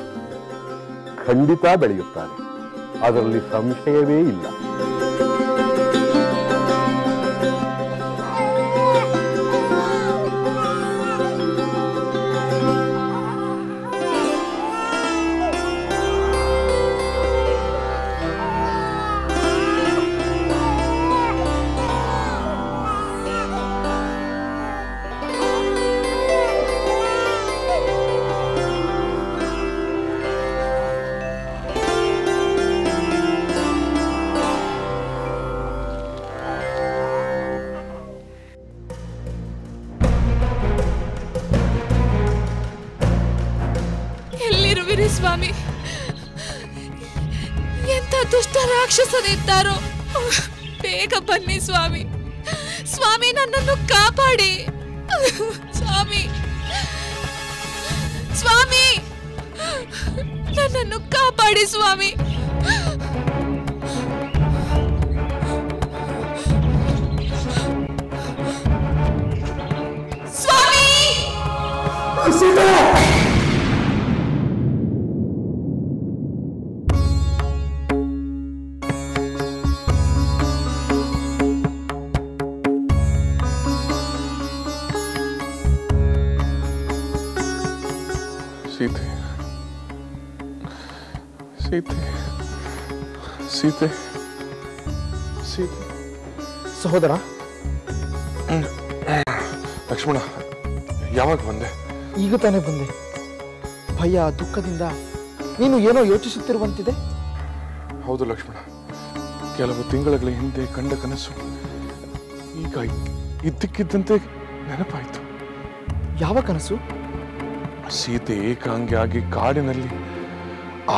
ಖಂಡಿತ ಬೆಳೆಯುತ್ತಾರೆ, ಅದರಲ್ಲಿ ಸಂಶಯವೇ ಇಲ್ಲ. ಸ್ವಾಮಿ, ಎಂತ ದುಷ್ಟ ರಾಕ್ಷಸನಿದ್ದಾರೋ, ಬೇಗ ಬನ್ನಿ ಸ್ವಾಮಿ. ಸ್ವಾಮಿ, ನನ್ನನ್ನು ಕಾಪಾಡಿ ಸ್ವಾಮಿ. ಸ್ವಾಮಿ, ನನ್ನನ್ನು ಕಾಪಾಡಿ ಸ್ವಾಮಿ. ಸ್ವಾಮಿ, ಸೀತೆ, ಸೀತೆ, ಸೀತೆ, ಸೀತೆ. ಸಹೋದರ ಲಕ್ಷ್ಮಣ, ಯಾವಾಗ ಬಂದೆ? ಈಗ ತಾನೇ ಬಂದೆ. ಭಯ ದುಃಖದಿಂದ ನೀನು ಏನೋ ಯೋಚಿಸುತ್ತಿರುವಂತಿದೆ. ಹೌದು ಲಕ್ಷ್ಮಣ, ಕೆಲವು ತಿಂಗಳ ಹಿಂದೆ ಕಂಡ ಕನಸು ಈಗ ಇದ್ದಕ್ಕಿದ್ದಂತೆ ನೆನಪಾಯಿತು. ಯಾವ ಕನಸು? ಸೀತೆ ಏಕಾಂಗಿಯಾಗಿ ಕಾಡಿನಲ್ಲಿ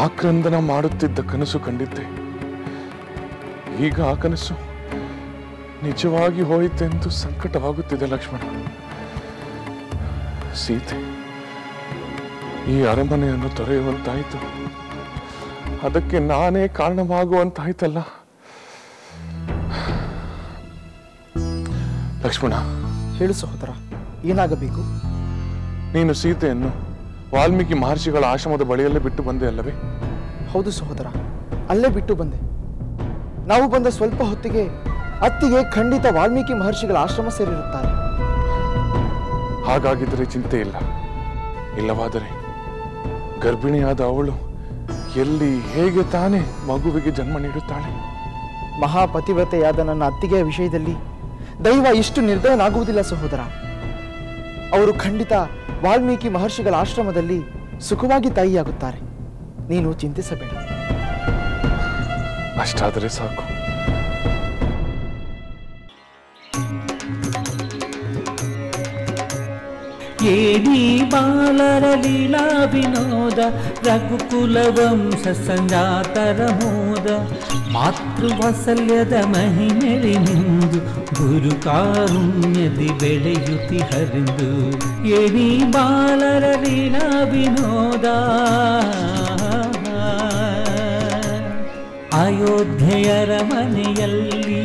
ಆಕ್ರಂದನ ಮಾಡುತ್ತಿದ್ದ ಕನಸು ಕಂಡಿದ್ದೆ. ಈಗ ಆ ಕನಸು ನಿಜವಾಗಿ ಹೋಯಿತೆಂದು ಸಂಕಟವಾಗುತ್ತಿದೆ ಲಕ್ಷ್ಮಣ. ಸೀತೆ ಈ ಅರಮನೆಯನ್ನು ತೊರೆಯುವಂತಾಯಿತು. ಅದಕ್ಕೆ ನಾನೇ ಕಾರಣವಾಗುವಂತಾಯ್ತಲ್ಲ. ಲಕ್ಷ್ಮಣ, ಹೇಳು ಸಹೋದರ, ಏನಾಗಬೇಕು? ನೀನು ಸೀತೆಯನ್ನು ವಾಲ್ಮೀಕಿ ಮಹರ್ಷಿಗಳ ಆಶ್ರಮದ ಬಳಿಯಲ್ಲೇ ಬಿಟ್ಟು ಬಂದೆ ಅಲ್ಲವೇ? ಹೌದು ಸಹೋದರ, ಅಲ್ಲೇ ಬಿಟ್ಟು ಬಂದೆ. ನಾವು ಬಂದ ಸ್ವಲ್ಪ ಹೊತ್ತಿಗೆ ಅತ್ತಿಗೆ ಖಂಡಿತ ವಾಲ್ಮೀಕಿ ಮಹರ್ಷಿಗಳ ಆಶ್ರಮ ಸೇರಿರುತ್ತಾರೆ. ಹಾಗಾಗಿದ್ದರೆ ಚಿಂತೆ ಇಲ್ಲ. ಇಲ್ಲವಾದರೆ ಗರ್ಭಿಣಿಯಾದ ಅವಳು ಎಲ್ಲಿ ಹೇಗೆ ತಾನೇ ಮಗುವಿಗೆ ಜನ್ಮ ನೀಡುತ್ತಾಳೆ? ಮಹಾಪತಿವ್ರತೆಯಾದ ನನ್ನ ಅತ್ತಿಗೆಯ ವಿಷಯದಲ್ಲಿ ದೈವ ಇಷ್ಟು ನಿರ್ದಯನಾಗುವುದಿಲ್ಲ ಸಹೋದರ. ಅವರು ಖಂಡಿತ ವಾಲ್ಮೀಕಿ ಮಹರ್ಷಿಗಳ ಆಶ್ರಮದಲ್ಲಿ ಸುಖವಾಗಿ ತಾಯಿಯಾಗುತ್ತಾರೆ. ನೀನು ಚಿಂತಿಸಬೇಡ. ಅಷ್ಟಾದರೆ ಸಾಕು. ಏನಿ ಬಾಲರ ಲೀಲಾ ವಿನೋದ, ರಘುಕುಲ ವಂಶ ಸಂಜಾತರ ಮೋದ, ಮಾತೃವಾತ್ಸಲ್ಯದ ಮಹಿಮೆರಿನಿಂದು ಗುರು ಕಾರುಣ್ಯದಿ ಬೆಳೆಯುತ್ತಿ ಹರಿದು. ಏನಿ ಬಾಲರ ಲೀಲಾ ವಿನೋದ, ಅಯೋಧ್ಯೆಯರ ಮನೆಯಲ್ಲಿ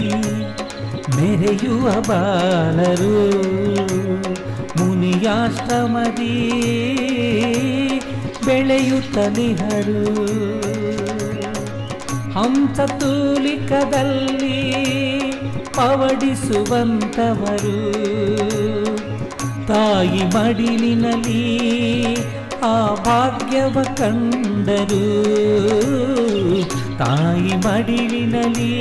ಮೆರೆಯುವ ಬಾಲರು, ಮುನಿಯಾಶ್ರಮದಿ ಬೆಳೆಯುತ್ತಲಿಹರು. ಹಂಸತೂಲಿಕದಲ್ಲಿ ಪವಡಿಸುವಂತವರು, ತಾಯಿ ಮಡಿಲಿನಲ್ಲಿ ಆ ಭಾಗ್ಯವ ಕಂಡರು. ತಾಯಿ ಮಡಿಲಿನಲ್ಲಿ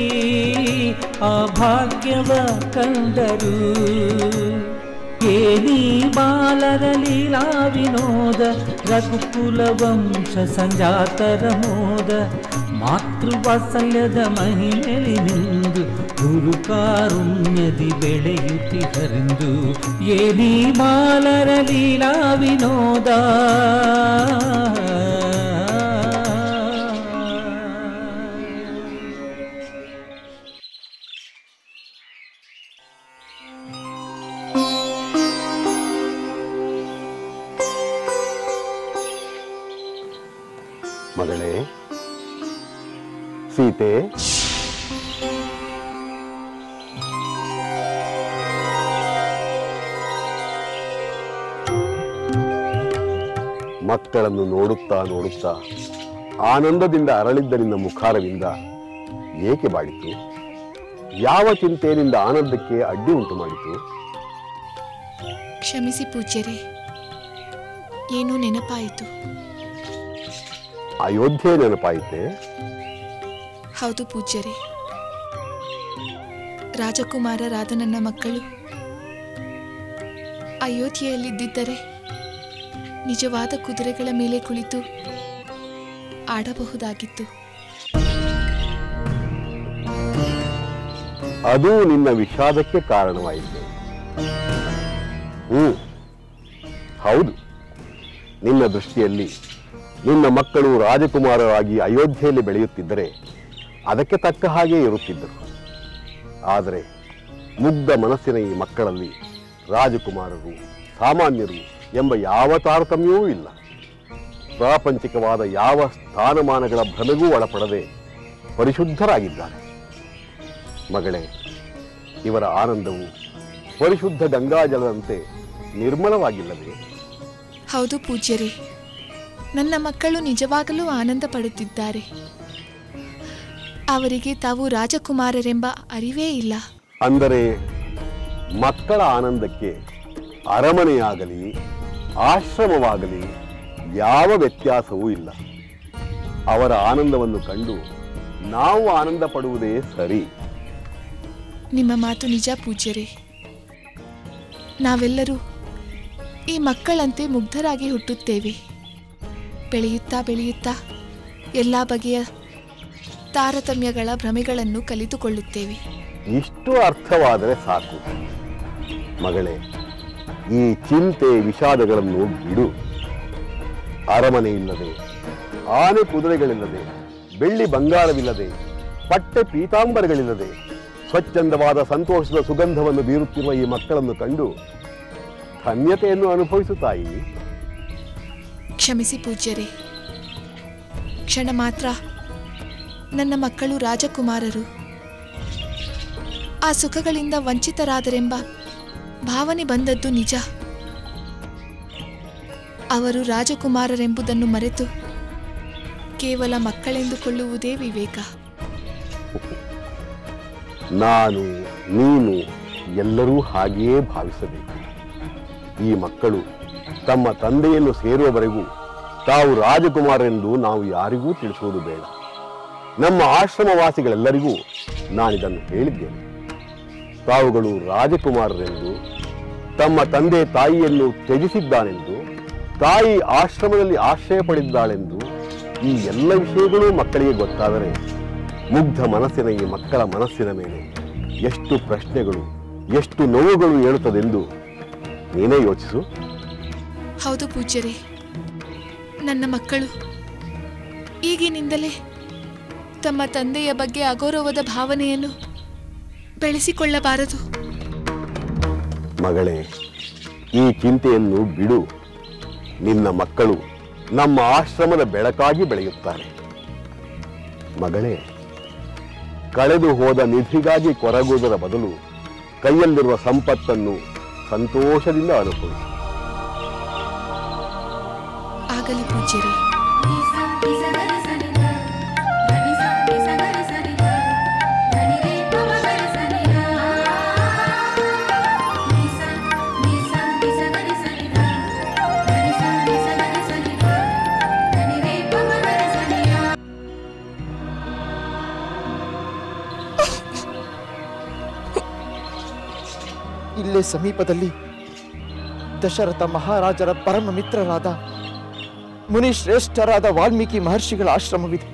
ಆ ಭಾಗ್ಯವ ಕಂಡರು. ಏನಿ ಬಾಲರ ಲೀಲಾ ವಿನೋದ, ರಘುಕುಲ ವಂಶ ಸಂಜಾತರ ಮೋದ, ಮಾತೃವಾತ್ಸಲ್ಯದ ಮಹಿಮೆಲಿನಿಂದು ಗುರು ಕಾರುಣ್ಯದಿ ಬೆಳೆಯುತ್ತಿ ಹರಿದು. ಏನಿ ಬಾಲರ ಲೀಲಾ ವಿನೋದ. ಮಗಳೇ ಸೀತೆ, ಮಕ್ಕಳನ್ನು ನೋಡುತ್ತಾ ನೋಡುತ್ತಾ ಆನಂದದಿಂದ ಅರಳಿದ್ದ ನಿನ್ನ ಮುಖಾರವಿಂದ ಏಕೆ ಬಾಡಿತು? ಯಾವ ಚಿಂತೆಯಿಂದ ಆನಂದಕ್ಕೆ ಅಡ್ಡಿ ಉಂಟು ಮಾಡಿತು? ಕ್ಷಮಿಸಿ ಪೂಜ್ಯರೇ, ಏನೋ ನೆನಪಾಯಿತು. ಅಯೋಧ್ಯೆ ನೆನಪಾಯಿತೆ? ಹೌದು ಪೂಜ್ಯರೇ, ರಾಜಕುಮಾರರಾದ ನನ್ನ ಮಕ್ಕಳು ಅಯೋಧ್ಯೆಯಲ್ಲಿದ್ದರೆ ನಿಜವಾದ ಕುದುರೆಗಳ ಮೇಲೆ ಕುಳಿತು ಆಡಬಹುದಾಗಿತ್ತು. ಅದು ನಿನ್ನ ವಿಷಾದಕ್ಕೆ ಕಾರಣವಾಯಿತು. ಹೌದು, ನಿನ್ನ ದೃಷ್ಟಿಯಲ್ಲಿ ನಿನ್ನ ಮಕ್ಕಳು ರಾಜಕುಮಾರರಾಗಿ ಅಯೋಧ್ಯೆಯಲ್ಲಿ ಬೆಳೆಯುತ್ತಿದ್ದರೆ ಅದಕ್ಕೆ ತಕ್ಕ ಹಾಗೆ ಇರುತ್ತಿದ್ದರು. ಆದರೆ ಮುಗ್ಧ ಮನಸ್ಸಿನ ಈ ಮಕ್ಕಳಲ್ಲಿ ರಾಜಕುಮಾರರು ಸಾಮಾನ್ಯರು ಎಂಬ ಯಾವ ತಾರತಮ್ಯವೂ ಇಲ್ಲ. ಪ್ರಾಪಂಚಿಕವಾದ ಯಾವ ಸ್ಥಾನಮಾನಗಳ ಭ್ರಮೆಗೂ ಒಳಪಡದೆ ಪರಿಶುದ್ಧರಾಗಿದ್ದಾರೆ. ಮಗಳೇ, ಇವರ ಆನಂದವು ಪರಿಶುದ್ಧ ಗಂಗಾಜಲದಂತೆ ನಿರ್ಮಲವಾಗಿಲ್ಲವೇ? ಹೌದು ಪೂಜ್ಯರೇ, ನನ್ನ ಮಕ್ಕಳು ನಿಜವಾಗಲೂ ಆನಂದ ಪಡುತ್ತಿದ್ದಾರೆ. ಅವರಿಗೆ ತಾವು ರಾಜಕುಮಾರರೆಂಬ ಅರಿವೇ ಇಲ್ಲ. ಅಂದರೆ ಮಕ್ಕಳ ಆನಂದಕ್ಕೆ ಅರಮನೆಯಾಗಲಿ ಆಶ್ರಮವಾಗಲಿ ಯಾವ ವ್ಯತ್ಯಾಸವೂ ಇಲ್ಲ. ಅವರ ಆನಂದವನ್ನು ಕಂಡು ನಾವು ಆನಂದ ಪಡುವುದೇ ಸರಿ. ನಿಮ್ಮ ಮಾತು ನಿಜ ಪೂಜ್ಯರೇ. ನಾವೆಲ್ಲರೂ ಈ ಮಕ್ಕಳಂತೆ ಮುಗ್ಧರಾಗಿ ಹುಟ್ಟುತ್ತೇವೆ. ಬೆಳೆಯುತ್ತಾ ಬೆಳೆಯುತ್ತಾ ಎಲ್ಲ ಬಗೆಯ ತಾರತಮ್ಯಗಳ ಭ್ರಮೆಗಳನ್ನು ಕಲಿತುಕೊಳ್ಳುತ್ತೇವೆ. ಇಷ್ಟು ಅರ್ಥವಾದರೆ ಸಾಕು. ಮಗಳೇ, ಈ ಚಿಂತೆ ವಿಷಾದಗಳನ್ನು ಬಿಡು. ಅರಮನೆ ಇಲ್ಲದೆ, ಆನೆ ಕುದುರೆಗಳಿಲ್ಲದೆ, ಬೆಳ್ಳಿ ಬಂಗಾರವಿಲ್ಲದೆ, ಪಟ್ಟೆ ಪೀತಾಂಬರಗಳಿಲ್ಲದೆ ಸ್ವಚ್ಛಂದವಾದ ಸಂತೋಷದ ಸುಗಂಧವನ್ನು ಬೀರುತ್ತಿರುವ ಈ ಮಕ್ಕಳನ್ನು ಕಂಡು ಧನ್ಯತೆಯನ್ನು ಅನುಭವಿಸುತ್ತಾಯಿ. ಕ್ಷಮಿಸಿ ಪೂಜ್ಯರೇ. ಕ್ಷಣ ಮಾತ್ರ ನನ್ನ ಮಕ್ಕಳು ರಾಜಕುಮಾರರು. ಆ ಸುಖಗಳಿಂದ ವಂಚಿತರಾದರೆಂಬ ಭಾವನೆ ಬಂದದ್ದು ನಿಜ. ಅವರು ರಾಜಕುಮಾರರೆಂಬುದನ್ನು ಮರೆತು ಕೇವಲ ಮಕ್ಕಳೆಂದುಕೊಳ್ಳುವುದೇ ವಿವೇಕ. ನಾನು, ನೀನು ಎಲ್ಲರೂ ಹಾಗೆಯೇ ಭಾವಿಸಬೇಕು. ಈ ಮಕ್ಕಳು ತಮ್ಮ ತಂದೆಯನ್ನು ಸೇರುವವರೆಗೂ ತಾವು ರಾಜಕುಮಾರರೆಂದು ನಾವು ಯಾರಿಗೂ ತಿಳಿಸುವುದು ಬೇಡ. ನಮ್ಮ ಆಶ್ರಮವಾಸಿಗಳೆಲ್ಲರಿಗೂ ನಾನಿದನ್ನು ಹೇಳಿದ್ದೇನೆ. ತಾವುಗಳು ರಾಜಕುಮಾರರೆಂದು, ತಮ್ಮ ತಂದೆ ತಾಯಿಯನ್ನು ತ್ಯಜಿಸಿದ್ದಾನೆಂದು, ತಾಯಿ ಆಶ್ರಮದಲ್ಲಿ ಆಶ್ರಯ ಪಡೆದಿದ್ದಾಳೆಂದು ಈ ಎಲ್ಲ ವಿಷಯಗಳೂ ಮಕ್ಕಳಿಗೆ ಗೊತ್ತಾದರೆ ಮುಗ್ಧ ಮನಸ್ಸಿನ ಈ ಮಕ್ಕಳ ಮನಸ್ಸಿನ ಮೇಲೆ ಎಷ್ಟು ಪ್ರಶ್ನೆಗಳು, ಎಷ್ಟು ನೋವುಗಳು ಏಳುತ್ತದೆಂದು ನೀನೇ ಯೋಚಿಸು. ಹೌದು ಪೂಜ್ಯರೇ, ನನ್ನ ಮಕ್ಕಳು ಈಗಿನಿಂದಲೇ ತಮ್ಮ ತಂದೆಯ ಬಗ್ಗೆ ಅಗೌರವದ ಭಾವನೆಯನ್ನು ಬೆಳೆಸಿಕೊಳ್ಳಬಾರದು. ಮಗಳೇ, ಈ ಚಿಂತೆಯನ್ನು ಬಿಡು. ನಿನ್ನ ಮಕ್ಕಳು ನಮ್ಮ ಆಶ್ರಮದ ಬೆಳಕಾಗಿ ಬೆಳೆಯುತ್ತಾರೆ. ಮಗಳೇ, ಕಳೆದು ಹೋದ ನಿಧಿಗಾಗಿ ಕೊರಗುವುದರ ಬದಲು ಕೈಯಲ್ಲಿರುವ ಸಂಪತ್ತನ್ನು ಸಂತೋಷದಿಂದ ಅನುಭವಿಸಿ. ಆಗಲಿ ಪೂಜ್ಯರೇ. ಇಲ್ಲೇ ಸಮೀಪದಲ್ಲಿ ದಶರಥ ಮಹಾರಾಜರ ಪರಮ ಮಿತ್ರರಾದ ಮುನಿಶ್ರೇಷ್ಠರಾದ ವಾಲ್ಮೀಕಿ ಮಹರ್ಷಿಗಳ ಆಶ್ರಮವಿದೆ.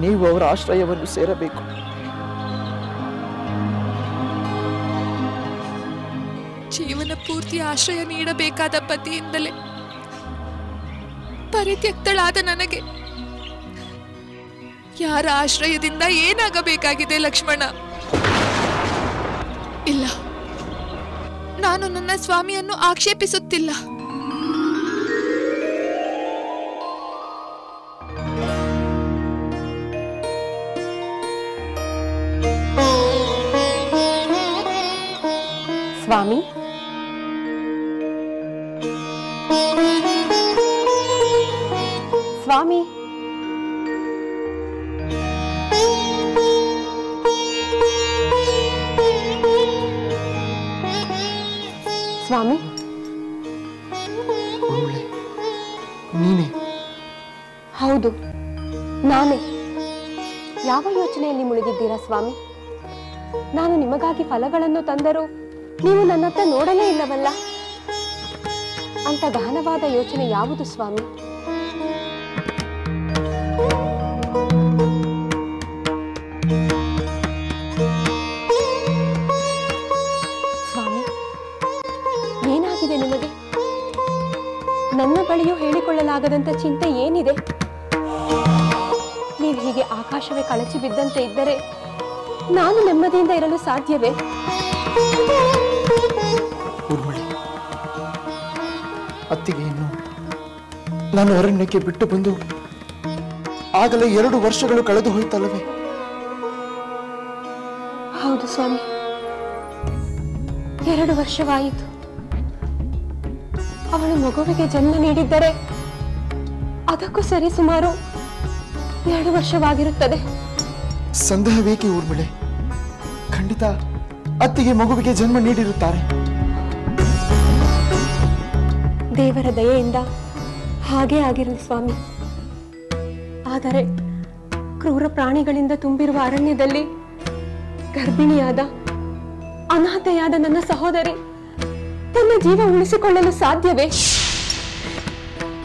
ನೀವು ಅವರ ಆಶ್ರಯವನ್ನು ಸೇರಬೇಕು. ಜೀವನ ಪೂರ್ತಿ ಆಶ್ರಯ ನೀಡಬೇಕಾದ ಪತಿಯಿಂದಲೇ ಪರಿತ್ಯಕ್ತಳಾದ ನನಗೆ ಯಾರ ಆಶ್ರಯದಿಂದ ಏನಾಗಬೇಕಾಗಿದೆ ಲಕ್ಷ್ಮಣ? ಇಲ್ಲ, ನಾನು ನನ್ನ ಸ್ವಾಮಿಯನ್ನು ಆಕ್ಷೇಪಿಸುತ್ತಿಲ್ಲ. ಸ್ವಾಮಿ, ಸ್ವಾಮಿ, ಸ್ವಾಮಿ, ನೀನೇ? ಹೌದು, ನಾನೇ. ಯಾವ ಯೋಚನೆಯಲ್ಲಿ ಮುಳುಗಿದ್ದೀರಾ ಸ್ವಾಮಿ? ನಾನು ನಿಮಗಾಗಿ ಫಲಗಳನ್ನು ತಂದರೂ ನೀವು ನನ್ನತ್ತ ನೋಡಲೇ ಇಲ್ಲವಲ್ಲ. ಅಂತ ಗಹನವಾದ ಯೋಚನೆ ಯಾವುದು ಸ್ವಾಮಿ? ಸ್ವಾಮಿ, ಏನಾಗಿದೆ ನಿಮಗೆ? ನನ್ನ ಬಳಿಯೂ ಹೇಳಿಕೊಳ್ಳಲಾಗದಂತ ಚಿಂತೆ ಏನಿದೆ? ನೀವು ಹೀಗೆ ಆಕಾಶವೇ ಕಳಚಿ ಬಿದ್ದಂತೆ ಇದ್ದರೆ ನಾನು ನೆಮ್ಮದಿಯಿಂದ ಇರಲು ಸಾಧ್ಯವೇ? ಊರ್ಮಳಿ, ಅತ್ತಿಗೆಯನ್ನು ನಾನು ಅರಣ್ಯಕ್ಕೆ ಬಿಟ್ಟು ಬಂದು ಆಗಲೇ 2 ವರ್ಷಗಳು ಕಳೆದು ಹೋಯ್ತಲ್ಲವೇ? ಹೌದು ಸ್ವಾಮಿ, 2 ವರ್ಷವಾಯಿತು. ಅವಳು ಮಗುವಿಗೆ ಜನ್ಮ ನೀಡಿದ್ದರೆ ಅದಕ್ಕೂ ಸರಿ ಸುಮಾರು 2 ವರ್ಷವಾಗಿರುತ್ತದೆ. ಸಂದೇಹವೇಕೆ ಊರ್ಮಿಳೆ? ಖಂಡಿತ ಅತ್ತಿಗೆ ಮಗುವಿಗೆ ಜನ್ಮ ನೀಡಿರುತ್ತಾರೆ. ದೇವರ ದಯೆಯಿಂದ ಹಾಗೇ ಆಗಿರಲಿ ಸ್ವಾಮಿ. ಆದರೆ ಕ್ರೂರ ಪ್ರಾಣಿಗಳಿಂದ ತುಂಬಿರುವ ಅರಣ್ಯದಲ್ಲಿ ಗರ್ಭಿಣಿಯಾದ ಅನಾಥೆಯಾದ ನನ್ನ ಸಹೋದರಿ ತನ್ನ ಜೀವ ಉಳಿಸಿಕೊಳ್ಳಲು ಸಾಧ್ಯವೇ?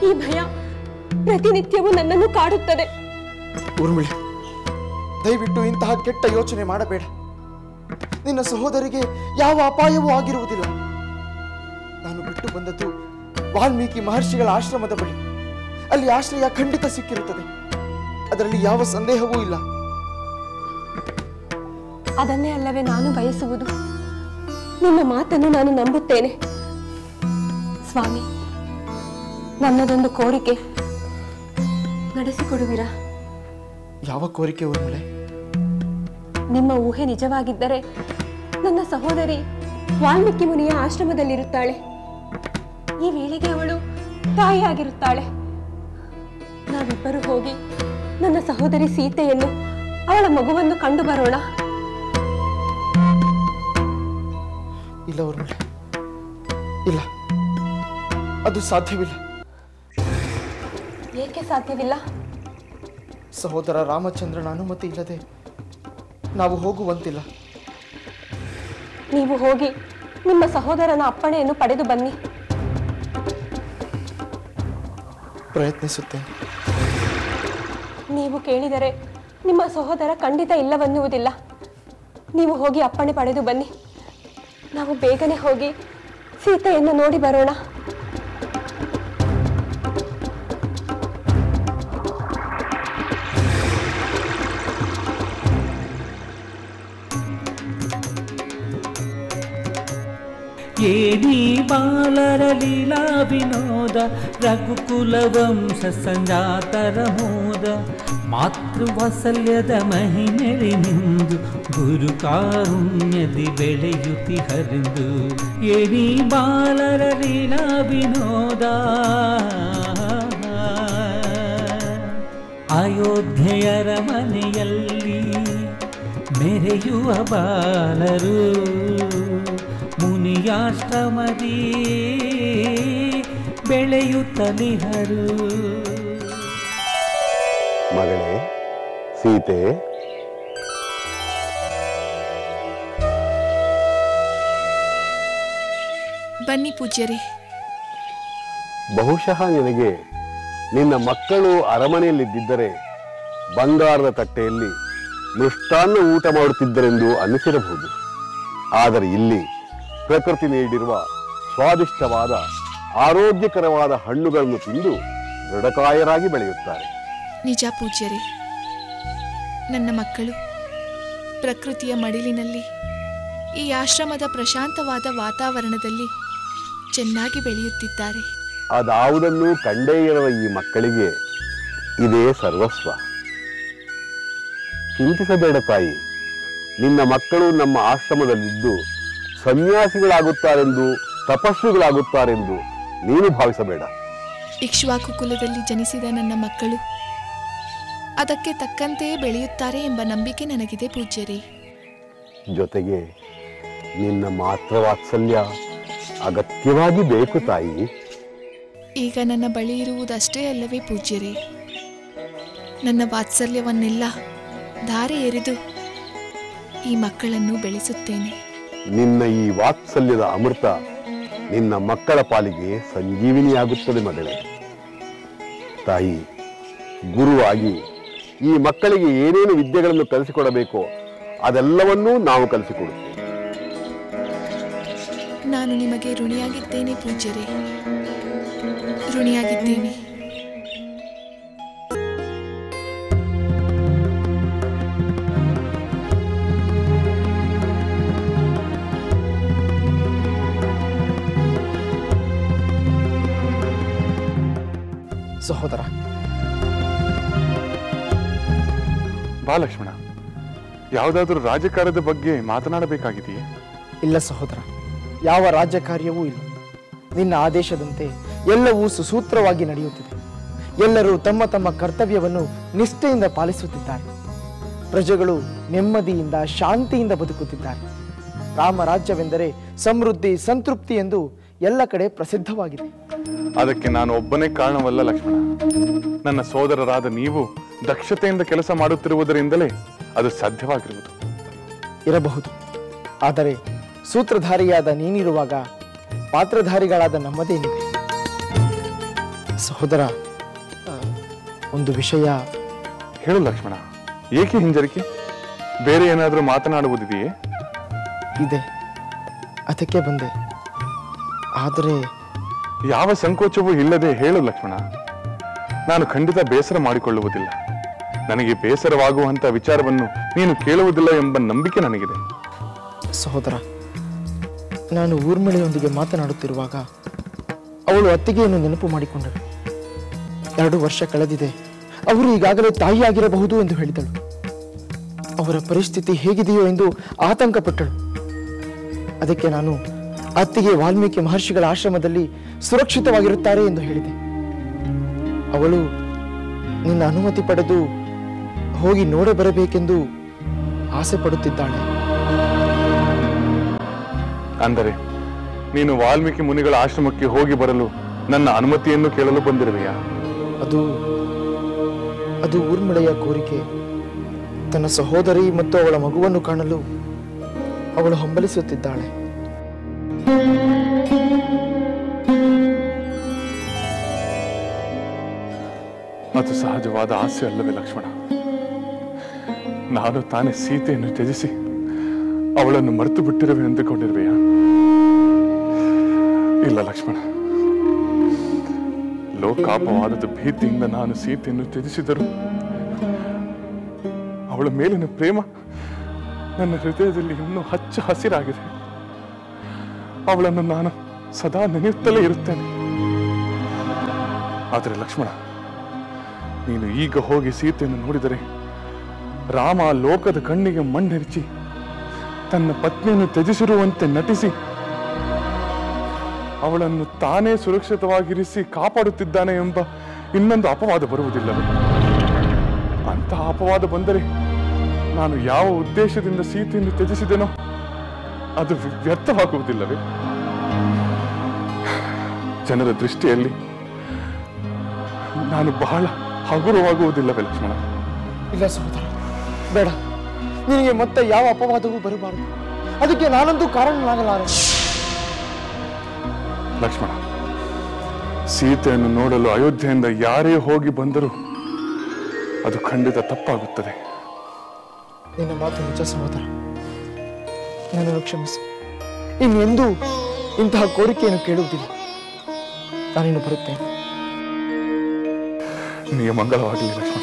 ಈ ಭಯ ಪ್ರತಿನಿತ್ಯವೂ ನನ್ನನ್ನು ಕಾಡುತ್ತದೆ. ಊರ್ಮಿಳೆ, ದಯವಿಟ್ಟು ಇಂತಹ ಕೆಟ್ಟ ಯೋಚನೆ ಮಾಡಬೇಡ. ನಿನ್ನ ಸಹೋದರಿಗೆ ಯಾವ ಅಪಾಯವೂ ಆಗಿರುವುದಿಲ್ಲ. ನಾನು ಬಿಟ್ಟು ಬಂದದ್ದು ವಾಲ್ಮೀಕಿ ಮಹರ್ಷಿಗಳ ಆಶ್ರಮದ ಬಳಿ. ಅಲ್ಲಿ ಆಶ್ರಯ ಖಂಡಿತ ಸಿಕ್ಕಿರುತ್ತದೆ, ಅದರಲ್ಲಿ ಯಾವ ಸಂದೇಹವೂ ಇಲ್ಲ. ಅದನ್ನೇ ಅಲ್ಲವೇ ನಾನು ಬಯಸುವುದು. ನಿಮ್ಮ ಮಾತನ್ನು ನಾನು ನಂಬುತ್ತೇನೆ ಸ್ವಾಮಿ. ನನ್ನದೊಂದು ಕೋರಿಕೆ ನಡೆಸಿಕೊಡುವಿರಾ? ಯಾವ ಕೋರಿಕೆ ಊರ್ಮಿಳೆ? ನಿಮ್ಮ ಊಹೆ ನಿಜವಾಗಿದ್ದರೆ ನನ್ನ ಸಹೋದರಿ ವಾಲ್ಮೀಕಿ ಮುನಿಯ ಆಶ್ರಮದಲ್ಲಿರುತ್ತಾಳೆ. ಈ ವೇಳೆಗೆ ಅವಳು ತಾಯಿಯಾಗಿರುತ್ತಾಳೆ. ನಾವಿಬ್ಬರು ಹೋಗಿ ನನ್ನ ಸಹೋದರಿ ಸೀತೆಯನ್ನು, ಅವಳ ಮಗುವನ್ನು ಕಂಡು ಬರೋಣ. ಇಲ್ಲ ಊರ್ಮಿಳೆ, ಇಲ್ಲ, ಅದು ಸಾಧ್ಯವಿಲ್ಲ. ಏಕೆ ಸಾಧ್ಯವಿಲ್ಲ? ಸಹೋದರ ರಾಮಚಂದ್ರನ ಅನುಮತಿ ಇಲ್ಲದೆ ನಾವು ಹೋಗುವಂತಿಲ್ಲ. ನೀವು ಹೋಗಿ ನಿಮ್ಮ ಸಹೋದರನ ಅಪ್ಪಣೆಯನ್ನು ಪಡೆದು ಬನ್ನಿ. ಪ್ರಯತ್ನಿಸುತ್ತೇನೆ. ನೀವು ಕೇಳಿದರೆ ನಿಮ್ಮ ಸಹೋದರ ಖಂಡಿತ ಇಲ್ಲವನ್ನುವುದಿಲ್ಲ. ನೀವು ಹೋಗಿ ಅಪ್ಪಣೆ ಪಡೆದು ಬನ್ನಿ. ನಾವು ಬೇಗನೆ ಹೋಗಿ ಸೀತೆಯನ್ನು ನೋಡಿ ಬರೋಣ. ಏನಿ ಬಾಲರ ಲೀಲಾ ವಿನೋದ ರಘುಕುಲ ವಂಶ ಸಂಜಾತರ ಮೋದ ಮಾತೃವಾತ್ಸಲ್ಯದ ಮಹಿಮೆಳಿನಿಂದು ಗುರು ಕಾರುಣ್ಯದಿ ಬೆಳೆಯುತ್ತಿ ಹರಿದು. ಏನಿ ಬಾಲರ ಲೀಲಾ ವಿನೋದ ಅಯೋಧ್ಯೆಯರ ಮನೆಯಲ್ಲಿ ಮೆರೆಯುವ ಬಾಲರು ಮುನಿಯಾಶ್ರಮದಿ ಬೆಳೆಯುತ್ತಲಿಹರು. ಮಗಳೇ ಸೀತೆ, ಬನ್ನಿ ಪೂಜ್ಯರೇ. ಬಹುಶಃ ನಿನಗೆ ನಿನ್ನ ಮಕ್ಕಳು ಅರಮನೆಯಲ್ಲಿದ್ದರೆ ಬಂಗಾರದ ತಟ್ಟೆಯಲ್ಲಿ ಮೃಷ್ಟಾನ್ನ ಊಟ ಮಾಡುತ್ತಿದ್ದರೆಂದು ಅನ್ನಿಸಿರಬಹುದು. ಆದರೆ ಇಲ್ಲಿ ಪ್ರಕೃತಿ ನೀಡಿರುವ ಸ್ವಾದಿಷ್ಟವಾದ ಆರೋಗ್ಯಕರವಾದ ಹಣ್ಣುಗಳನ್ನು ತಿಂದು ದೃಢಕಾಯರಾಗಿ ಬೆಳೆಯುತ್ತಾರೆ. ನಿಜ ಪೂಜ್ಯರೇ, ನನ್ನ ಮಕ್ಕಳು ಪ್ರಕೃತಿಯ ಮಡಿಲಿನಲ್ಲಿ ಈ ಆಶ್ರಮದ ಪ್ರಶಾಂತವಾದ ವಾತಾವರಣದಲ್ಲಿ ಚೆನ್ನಾಗಿ ಬೆಳೆಯುತ್ತಿದ್ದಾರೆ. ಅದಾವುದನ್ನು ಕಂಡೇ ಇರುವ ಈ ಮಕ್ಕಳಿಗೆ ಇದೇ ಸರ್ವಸ್ವ. ಚಿಂತಿಸಬೇಡ ತಾಯಿ, ನಿನ್ನ ಮಕ್ಕಳು ನಮ್ಮ ಆಶ್ರಮದಲ್ಲಿದ್ದು ಸನ್ಯಾಸಿಗಳಾಗುತ್ತಾರೆಂದು, ತಪಸ್ವಿಗಳಾಗುತ್ತಾರೆಂದು ನೀನು ಭಾವಿಸಬೇಡ. ಇಕ್ಷ್ವಾಕು ಕುಲದಲ್ಲಿ ಜನಿಸಿದ ನನ್ನ ಮಕ್ಕಳು ಅದಕ್ಕೆ ತಕ್ಕಂತೆಯೇ ಬೆಳೆಯುತ್ತಾರೆ ಎಂಬ ನಂಬಿಕೆ ನನಗಿದೆ ಪೂಜ್ಯರೇ. ಜೊತೆಗೆ ನಿನ್ನ ಮಾತೃವಾತ್ಸಲ್ಯ ಅಗತ್ಯವಾಗಿ ಬೇಕು ತಾಯಿ. ಈಗ ನನ್ನ ಬಳಿ ಇರುವುದಷ್ಟೇ ಅಲ್ಲವೇ ಪೂಜ್ಯರೇ? ನನ್ನ ವಾತ್ಸಲ್ಯವನ್ನೆಲ್ಲ ಧಾರೆ ಎರೆದು ಈ ಮಕ್ಕಳನ್ನು ಬೆಳೆಸುತ್ತೇನೆ. ನಿನ್ನ ಈ ವಾತ್ಸಲ್ಯದ ಅಮೃತ ನಿನ್ನ ಮಕ್ಕಳ ಪಾಲಿಗೆ ಸಂಜೀವಿನಿಯಾಗುತ್ತದೆ ಮಗಳೇ. ತಾಯಿ, ಗುರುವಾಗಿ ಈ ಮಕ್ಕಳಿಗೆ ಏನೇನು ವಿದ್ಯೆಗಳನ್ನು ಕಲಿಸಿಕೊಡಬೇಕೋ ಅದೆಲ್ಲವನ್ನೂ ನಾವು ಕಲಿಸಿಕೊಡುತ್ತೇವೆ. ನಾನು ನಿಮಗೆ ಋಣಿಯಾಗಿದ್ದೇನೆ ಪೂಜ್ಯರೇ, ಋಣಿಯಾಗಿದ್ದೇನೆ. ಸಹೋದರ, ಬಾ ಲಕ್ಷ್ಮಣ, ಯಾವುದಾದ್ರೂ ರಾಜಕಾರ್ಯದ ಬಗ್ಗೆ ಮಾತನಾಡಬೇಕಾಗಿದೆಯೇ? ಇಲ್ಲ ಸಹೋದರ, ಯಾವ ರಾಜ್ಯ ಕಾರ್ಯವೂ ಇಲ್ಲ. ನಿನ್ನ ಆದೇಶದಂತೆ ಎಲ್ಲವೂ ಸುಸೂತ್ರವಾಗಿ ನಡೆಯುತ್ತಿದೆ. ಎಲ್ಲರೂ ತಮ್ಮ ತಮ್ಮ ಕರ್ತವ್ಯವನ್ನು ನಿಷ್ಠೆಯಿಂದ ಪಾಲಿಸುತ್ತಿದ್ದಾರೆ. ಪ್ರಜೆಗಳು ನೆಮ್ಮದಿಯಿಂದ ಶಾಂತಿಯಿಂದ ಬದುಕುತ್ತಿದ್ದಾರೆ. ರಾಮರಾಜ್ಯವೆಂದರೆ ಸಮೃದ್ಧಿ, ಸಂತೃಪ್ತಿ ಎಂದು ಎಲ್ಲ ಕಡೆ ಪ್ರಸಿದ್ಧವಾಗಿದೆ. ಅದಕ್ಕೆ ನಾನು ಒಬ್ಬನೇ ಕಾರಣವಲ್ಲ ಲಕ್ಷ್ಮಣ. ನನ್ನ ಸೋದರರಾದ ನೀವು ದಕ್ಷತೆಯಿಂದ ಕೆಲಸ ಮಾಡುತ್ತಿರುವುದರಿಂದಲೇ ಅದು ಸಾಧ್ಯವಾಗಿರುವುದು. ಇರಬಹುದು, ಆದರೆ ಸೂತ್ರಧಾರಿಯಾದ ನೀನಿರುವಾಗ ಪಾತ್ರಧಾರಿಗಳಾದ ನಮ್ಮದೇನಿದೆ? ಸಹೋದರ, ಒಂದು ವಿಷಯ. ಹೇಳು ಲಕ್ಷ್ಮಣ, ಏಕೆ ಹಿಂಜರಿಕೆ? ಬೇರೆ ಏನಾದರೂ ಮಾತನಾಡುವುದಿದೆಯೇ? ಇದೆ, ಅದಕ್ಕೆ ಬಂದೆ. ಆದರೆ ಯಾವ ಸಂಕೋಚವೂ ಇಲ್ಲದೆ ಹೇಳು ಲಕ್ಷ್ಮಣ. ನಾನು ಖಂಡಿತ ಬೇಸರ ಮಾಡಿಕೊಳ್ಳುವುದಿಲ್ಲ. ನನಗೆ ಬೇಸರವಾಗುವಂತ ವಿಚಾರವನ್ನು ನೀನು ಕೇಳುವುದಿಲ್ಲ ಎಂಬ ನಂಬಿಕೆ ನನಗಿದೆ. ಸಹೋದರ, ನಾನು ಊರ್ಮಿಳೆಯೊಂದಿಗೆ ಮಾತನಾಡುತ್ತಿರುವಾಗ ಅವಳು ಅತ್ತಿಗೆಯನ್ನು ನೆನಪು ಮಾಡಿಕೊಂಡಳು. 2 ವರ್ಷ ಕಳೆದಿದೆ, ಅವರು ಈಗಾಗಲೇ ತಾಯಿಯಾಗಿರಬಹುದು ಎಂದು ಹೇಳಿದಳು. ಅವರ ಪರಿಸ್ಥಿತಿ ಹೇಗಿದೆಯೋ ಎಂದು ಆತಂಕಪಟ್ಟಳು. ಅದಕ್ಕೆ ನಾನು ಅತ್ತಿಗೆ ವಾಲ್ಮೀಕಿ ಮಹರ್ಷಿಗಳ ಆಶ್ರಮದಲ್ಲಿ ಸುರಕ್ಷಿತವಾಗಿರುತ್ತಾರೆ ಎಂದು ಹೇಳಿದೆ. ಅವಳು ನಿನ್ನ ಅನುಮತಿ ಪಡೆದು ಹೋಗಿ ನೋಡ ಬರಬೇಕೆಂದು ಆಸೆ ಪಡುತ್ತಿದ್ದಾಳೆ. ಅಂದರೆ ನೀನು ವಾಲ್ಮೀಕಿ ಮುನಿಗಳ ಆಶ್ರಮಕ್ಕೆ ಹೋಗಿ ಬರಲು ನನ್ನ ಅನುಮತಿಯನ್ನು ಕೇಳಲು ಬಂದಿರುವೆಯಾ? ಅದು ಊರ್ಮಿಳೆಯ ಕೋರಿಕೆ. ತನ್ನ ಸಹೋದರಿ ಮತ್ತು ಅವಳ ಮಗುವನ್ನು ಕಾಣಲು ಅವಳು ಹಂಬಲಿಸುತ್ತಿದ್ದಾಳೆ. ಅದು ಸಹಜವಾದ ಆಸೆ ಅಲ್ಲವೇ ಲಕ್ಷ್ಮಣ? ನಾನು ತಾನೇ ಸೀತೆಯನ್ನು ತ್ಯಜಿಸಿ ಅವಳನ್ನು ಮರೆತು ಬಿಟ್ಟಿರುವೆ ಎಂದುಕೊಂಡಿರುವೆಯಾ? ಇಲ್ಲ ಲಕ್ಷ್ಮಣ, ಲೋಕಾಪವಾದದ ಭೀತಿಯಿಂದ ನಾನು ಸೀತೆಯನ್ನು ತ್ಯಜಿಸಿದರು ಅವಳ ಮೇಲಿನ ಪ್ರೇಮ ನನ್ನ ಹೃದಯದಲ್ಲಿ ಇನ್ನೂ ಹಚ್ಚ ಹಸಿರಾಗಿದೆ. ಅವಳನ್ನು ನಾನು ಸದಾ ನೆನೆಯುತ್ತಲೇ ಇರುತ್ತೇನೆ. ಆದರೆ ಲಕ್ಷ್ಮಣ, ನೀನು ಈಗ ಹೋಗಿ ಸೀತೆಯನ್ನು ನೋಡಿದರೆ ರಾಮ ಲೋಕದ ಕಣ್ಣಿಗೆ ಮಣ್ಣೆರಚಿ ತನ್ನ ಪತ್ನಿಯನ್ನು ತ್ಯಜಿಸಿರುವಂತೆ ನಟಿಸಿ ಅವಳನ್ನು ತಾನೇ ಸುರಕ್ಷಿತವಾಗಿರಿಸಿ ಕಾಪಾಡುತ್ತಿದ್ದಾನೆ ಎಂಬ ಇನ್ನೊಂದು ಅಪವಾದ ಬರುವುದಿಲ್ಲವೇ? ಅಂತಹ ಅಪವಾದ ಬಂದರೆ ನಾನು ಯಾವ ಉದ್ದೇಶದಿಂದ ಸೀತೆಯನ್ನು ತ್ಯಜಿಸಿದೆನೋ ಅದು ವ್ಯರ್ಥವಾಗುವುದಿಲ್ಲವೇ? ಜನರ ದೃಷ್ಟಿಯಲ್ಲಿ ನಾನು ಬಹಳ ಹಗುರವಾಗುವುದಿಲ್ಲವೇ ಲಕ್ಷ್ಮಣ? ಇಲ್ಲ ಸಹೋದರ, ಬೇಡ. ನಿನಗೆ ಮತ್ತೆ ಯಾವ ಅಪವಾದವೂ ಬರಬಾರದು. ಅದಕ್ಕೆ ನಾನಂತೂ ಕಾರಣನಾಗಲಾರೆ. ಲಕ್ಷ್ಮಣ, ಸೀತೆಯನ್ನು ನೋಡಲು ಅಯೋಧ್ಯೆಯಿಂದ ಯಾರೇ ಹೋಗಿ ಬಂದರೂ ಅದು ಖಂಡಿತ ತಪ್ಪಾಗುತ್ತದೆ. ನಿನ್ನ ಮಾತು ನಿಜ ಸಹೋದರ, ನನ್ನನ್ನು ಕ್ಷಮಿಸು. ಇನ್ನೆಂದೂ ಇಂತಹ ಕೋರಿಕೆಯನ್ನು ಕೇಳುವುದಿಲ್ಲ. ನಾನಿನ್ನು ಬರುತ್ತೇನೆ. ನಿನಗೆ ಮಂಗಳವಾಗಲಿ ಲಕ್ಷ್ಮಣ.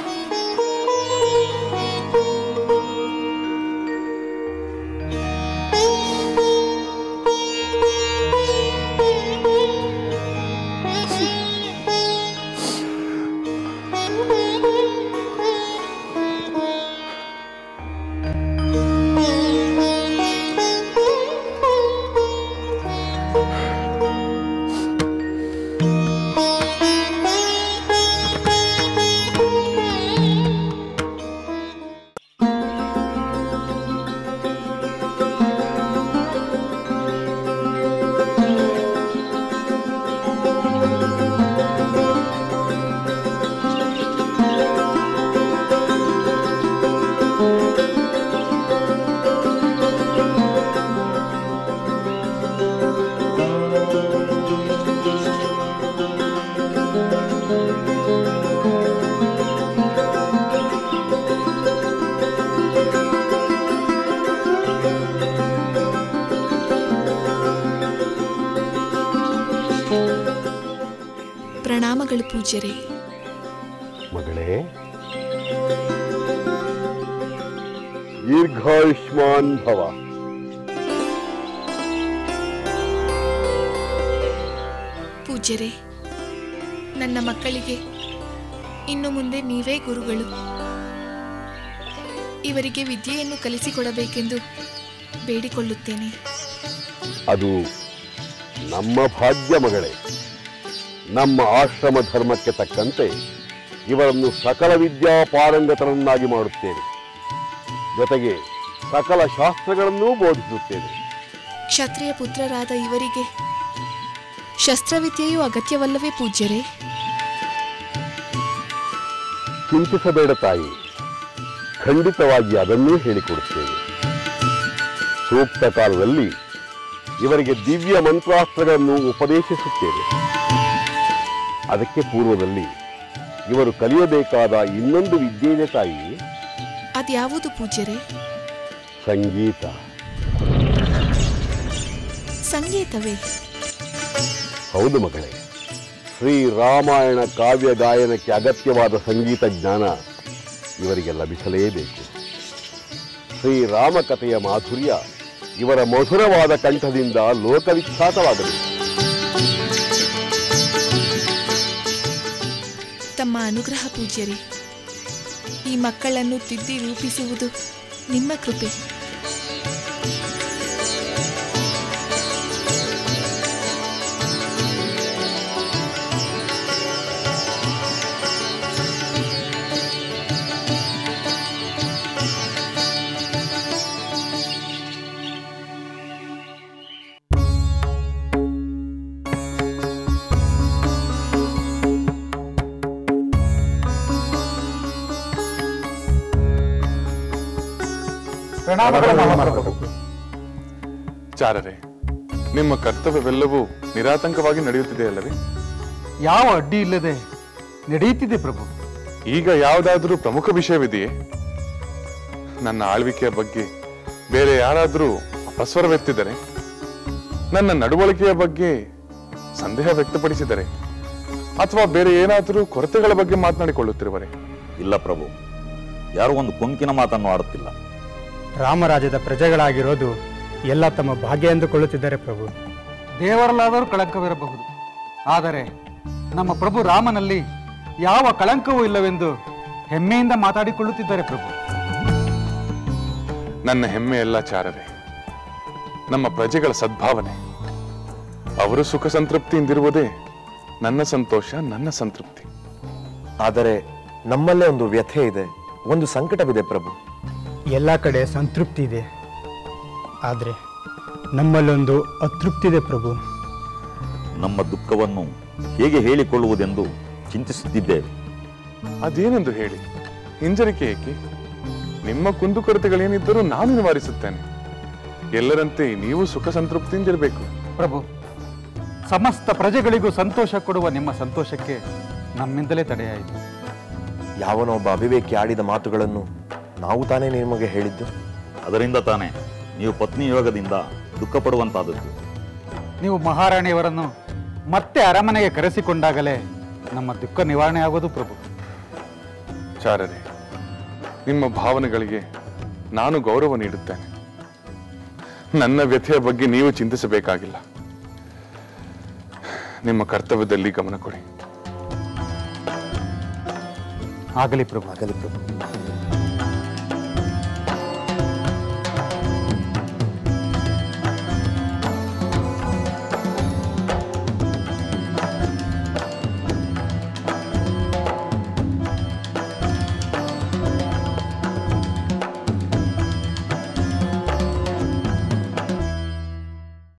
ಪ್ರಣಾಮಗಳು ಪೂಜ್ಯರೇ. ಮಗಳೇ, ದೀರ್ಘಾಯುಷ್ಮಾನ್ ಭವ. ಪೂಜ್ಯರೇ, ನನ್ನ ಮಕ್ಕಳಿಗೆ ಇನ್ನು ಮುಂದೆ ನೀವೇ ಗುರುಗಳು. ಇವರಿಗೆ ವಿದ್ಯೆಯನ್ನು ಕಲಿಸಿಕೊಡಬೇಕೆಂದು ಬೇಡಿಕೊಳ್ಳುತ್ತೇನೆ. ಅದು ನಮ್ಮ ಭಾಗ್ಯ ಮಗಳೇ. ನಮ್ಮ ಆಶ್ರಮ ಧರ್ಮಕ್ಕೆ ತಕ್ಕಂತೆ ಇವರನ್ನು ಸಕಲ ವಿದ್ಯಾ ಪಾರಂಗತರನ್ನಾಗಿ ಮಾಡುತ್ತೇನೆ. ಜೊತೆಗೆ ಸಕಲ ಶಾಸ್ತ್ರಗಳನ್ನೂ ಬೋಧಿಸುತ್ತೇನೆ. ಕ್ಷತ್ರಿಯ ಪುತ್ರರಾದ ಇವರಿಗೆ ಶಸ್ತ್ರವಿದ್ಯೆಯೂ ಅಗತ್ಯವಲ್ಲವೇ ಪೂಜ್ಯರೇ? ಚಿಂತಿಸಬೇಡ ತಾಯಿ, ಖಂಡಿತವಾಗಿ ಅದನ್ನೂ ಹೇಳಿಕೊಡುತ್ತೇನೆ. ಸೂಕ್ತ ಕಾಲದಲ್ಲಿ ಇವರಿಗೆ ದಿವ್ಯ ಮಂತ್ರಾಸ್ತ್ರಗಳನ್ನು ಉಪದೇಶಿಸುತ್ತೇನೆ. ಅದಕ್ಕೆ ಪೂರ್ವದಲ್ಲಿ ಇವರು ಕಲಿಯಬೇಕಾದ ಇನ್ನೊಂದು ವಿದ್ಯೆ ಇದೆ ತಾಯಿ. ಅದ್ಯಾವುದು ಪೂಜ್ಯರೇ? ಸಂಗೀತ. ಸಂಗೀತವೇ? ಹೌದು ಮಗಳೇ. ಶ್ರೀರಾಮಾಯಣ ಕಾವ್ಯ ಗಾಯನಕ್ಕೆ ಅಗತ್ಯವಾದ ಸಂಗೀತ ಜ್ಞಾನ ಇವರಿಗೆ ಲಭಿಸಲೇಬೇಕು. ಶ್ರೀರಾಮ ಕಥೆಯ ಮಾಧುರ್ಯ ಇವರ ಮಧುರವಾದ ಕಂಠದಿಂದ ಲೋಕವಿಖ್ಯಾತವಾಗಬೇಕು. ನಿಮ್ಮ ಅನುಗ್ರಹ ಪೂಜ್ಯರೇ. ಈ ಮಕ್ಕಳನ್ನು ತಿದ್ದಿ ರೂಪಿಸುವುದು ನಿಮ್ಮ ಕೃಪೆ. ಚಾರರೇ, ನಿಮ್ಮ ಕರ್ತವ್ಯವೆಲ್ಲವೂ ನಿರಾತಂಕವಾಗಿ ನಡೆಯುತ್ತಿದೆ ಅಲ್ಲವೇ? ಯಾವ ಅಡ್ಡಿ ಇಲ್ಲದೆ ನಡೆಯುತ್ತಿದೆ ಪ್ರಭು. ಈಗ ಯಾವುದಾದ್ರೂ ಪ್ರಮುಖ ವಿಷಯವಿದೆಯೇ? ನನ್ನ ಆಳ್ವಿಕೆಯ ಬಗ್ಗೆ ಬೇರೆ ಯಾರಾದರೂ ಅಪಸ್ವರವೆತ್ತಿದರೆ, ನನ್ನ ನಡವಳಿಕೆಯ ಬಗ್ಗೆ ಸಂದೇಹ ವ್ಯಕ್ತಪಡಿಸಿದರೆ, ಅಥವಾ ಬೇರೆ ಏನಾದರೂ ಕೊರತೆಗಳ ಬಗ್ಗೆ ಮಾತನಾಡಿಕೊಳ್ಳುತ್ತಿರುವರೆ? ಇಲ್ಲ ಪ್ರಭು, ಯಾರು ಒಂದು ಕೊಂಕಿನ ಮಾತನ್ನು ಆಡುತ್ತಿಲ್ಲ. ರಾಮರಾಜ್ಯದ ಪ್ರಜೆಗಳಾಗಿರೋದು ಎಲ್ಲ ತಮ್ಮ ಭಾಗ್ಯ ಎಂದುಕೊಳ್ಳುತ್ತಿದ್ದಾರೆ ಪ್ರಭು. ದೇವರಲ್ಲಾದರೂ ಕಳಂಕವಿರಬಹುದು, ಆದರೆ ನಮ್ಮ ಪ್ರಭು ರಾಮನಲ್ಲಿ ಯಾವ ಕಳಂಕವೂ ಇಲ್ಲವೆಂದು ಹೆಮ್ಮೆಯಿಂದ ಮಾತಾಡಿಕೊಳ್ಳುತ್ತಿದ್ದಾರೆ ಪ್ರಭು. ನನ್ನ ಹೆಮ್ಮೆ ಎಲ್ಲ ಚಾರರೇ, ನಮ್ಮ ಪ್ರಜೆಗಳ ಸದ್ಭಾವನೆ. ಅವರು ಸುಖ ಸಂತೃಪ್ತಿಯಿಂದಿರುವುದೇ ನನ್ನ ಸಂತೋಷ, ನನ್ನ ಸಂತೃಪ್ತಿ. ಆದರೆ ನಮ್ಮಲ್ಲೇ ಒಂದು ವ್ಯಥೆ ಇದೆ, ಒಂದು ಸಂಕಟವಿದೆ ಪ್ರಭು. ಎಲ್ಲ ಕಡೆ ಸಂತೃಪ್ತಿ ಇದೆ, ಆದರೆ ನಮ್ಮಲ್ಲೊಂದು ಅತೃಪ್ತಿ ಇದೆ ಪ್ರಭು. ನಮ್ಮ ದುಃಖವನ್ನು ಹೇಗೆ ಹೇಳಿಕೊಳ್ಳುವುದೆಂದು ಚಿಂತಿಸುತ್ತಿದ್ದೇವೆ. ಅದೇನೆಂದು ಹೇಳಿ, ಹಿಂಜರಿಕೆ ಏಕೆ? ನಿಮ್ಮ ಕುಂದುಕೊರತೆಗಳೇನಿದ್ದರೂ ನಾನು ನಿವಾರಿಸುತ್ತೇನೆ. ಎಲ್ಲರಂತೆ ನೀವು ಸುಖ ಸಂತೃಪ್ತಿಯಿಂದಿರಬೇಕು ಪ್ರಭು. ಸಮಸ್ತ ಪ್ರಜೆಗಳಿಗೂ ಸಂತೋಷ ಕೊಡುವ ನಿಮ್ಮ ಸಂತೋಷಕ್ಕೆ ನಮ್ಮಿಂದಲೇ ತಡೆಯಾಯಿತು. ಯಾವನೊಬ್ಬ ಅವಿವೇಕಿ ಆಡಿದ ಮಾತುಗಳನ್ನು ನಾವು ತಾನೇ ನಿಮಗೆ ಹೇಳಿದ್ದು. ಅದರಿಂದ ತಾನೇ ನೀವು ಪತ್ನಿ ಯೋಗದಿಂದ ದುಃಖ ಪಡುವಂತಾದದ್ದು. ನೀವು ಮಹಾರಾಣಿಯವರನ್ನು ಮತ್ತೆ ಅರಮನೆಗೆ ಕರೆಸಿಕೊಂಡಾಗಲೇ ನಮ್ಮ ದುಃಖ ನಿವಾರಣೆ ಆಗೋದು ಪ್ರಭು. ಚಾರರೇ, ನಿಮ್ಮ ಭಾವನೆಗಳಿಗೆ ನಾನು ಗೌರವ ನೀಡುತ್ತೇನೆ. ನನ್ನ ವ್ಯಥೆಯ ಬಗ್ಗೆ ನೀವು ಚಿಂತಿಸಬೇಕಾಗಿಲ್ಲ. ನಿಮ್ಮ ಕರ್ತವ್ಯದಲ್ಲಿ ಗಮನ ಕೊಡಿ. ಆಗಲಿ ಪ್ರಭು. ಆಗಲಿ ಪ್ರಭು.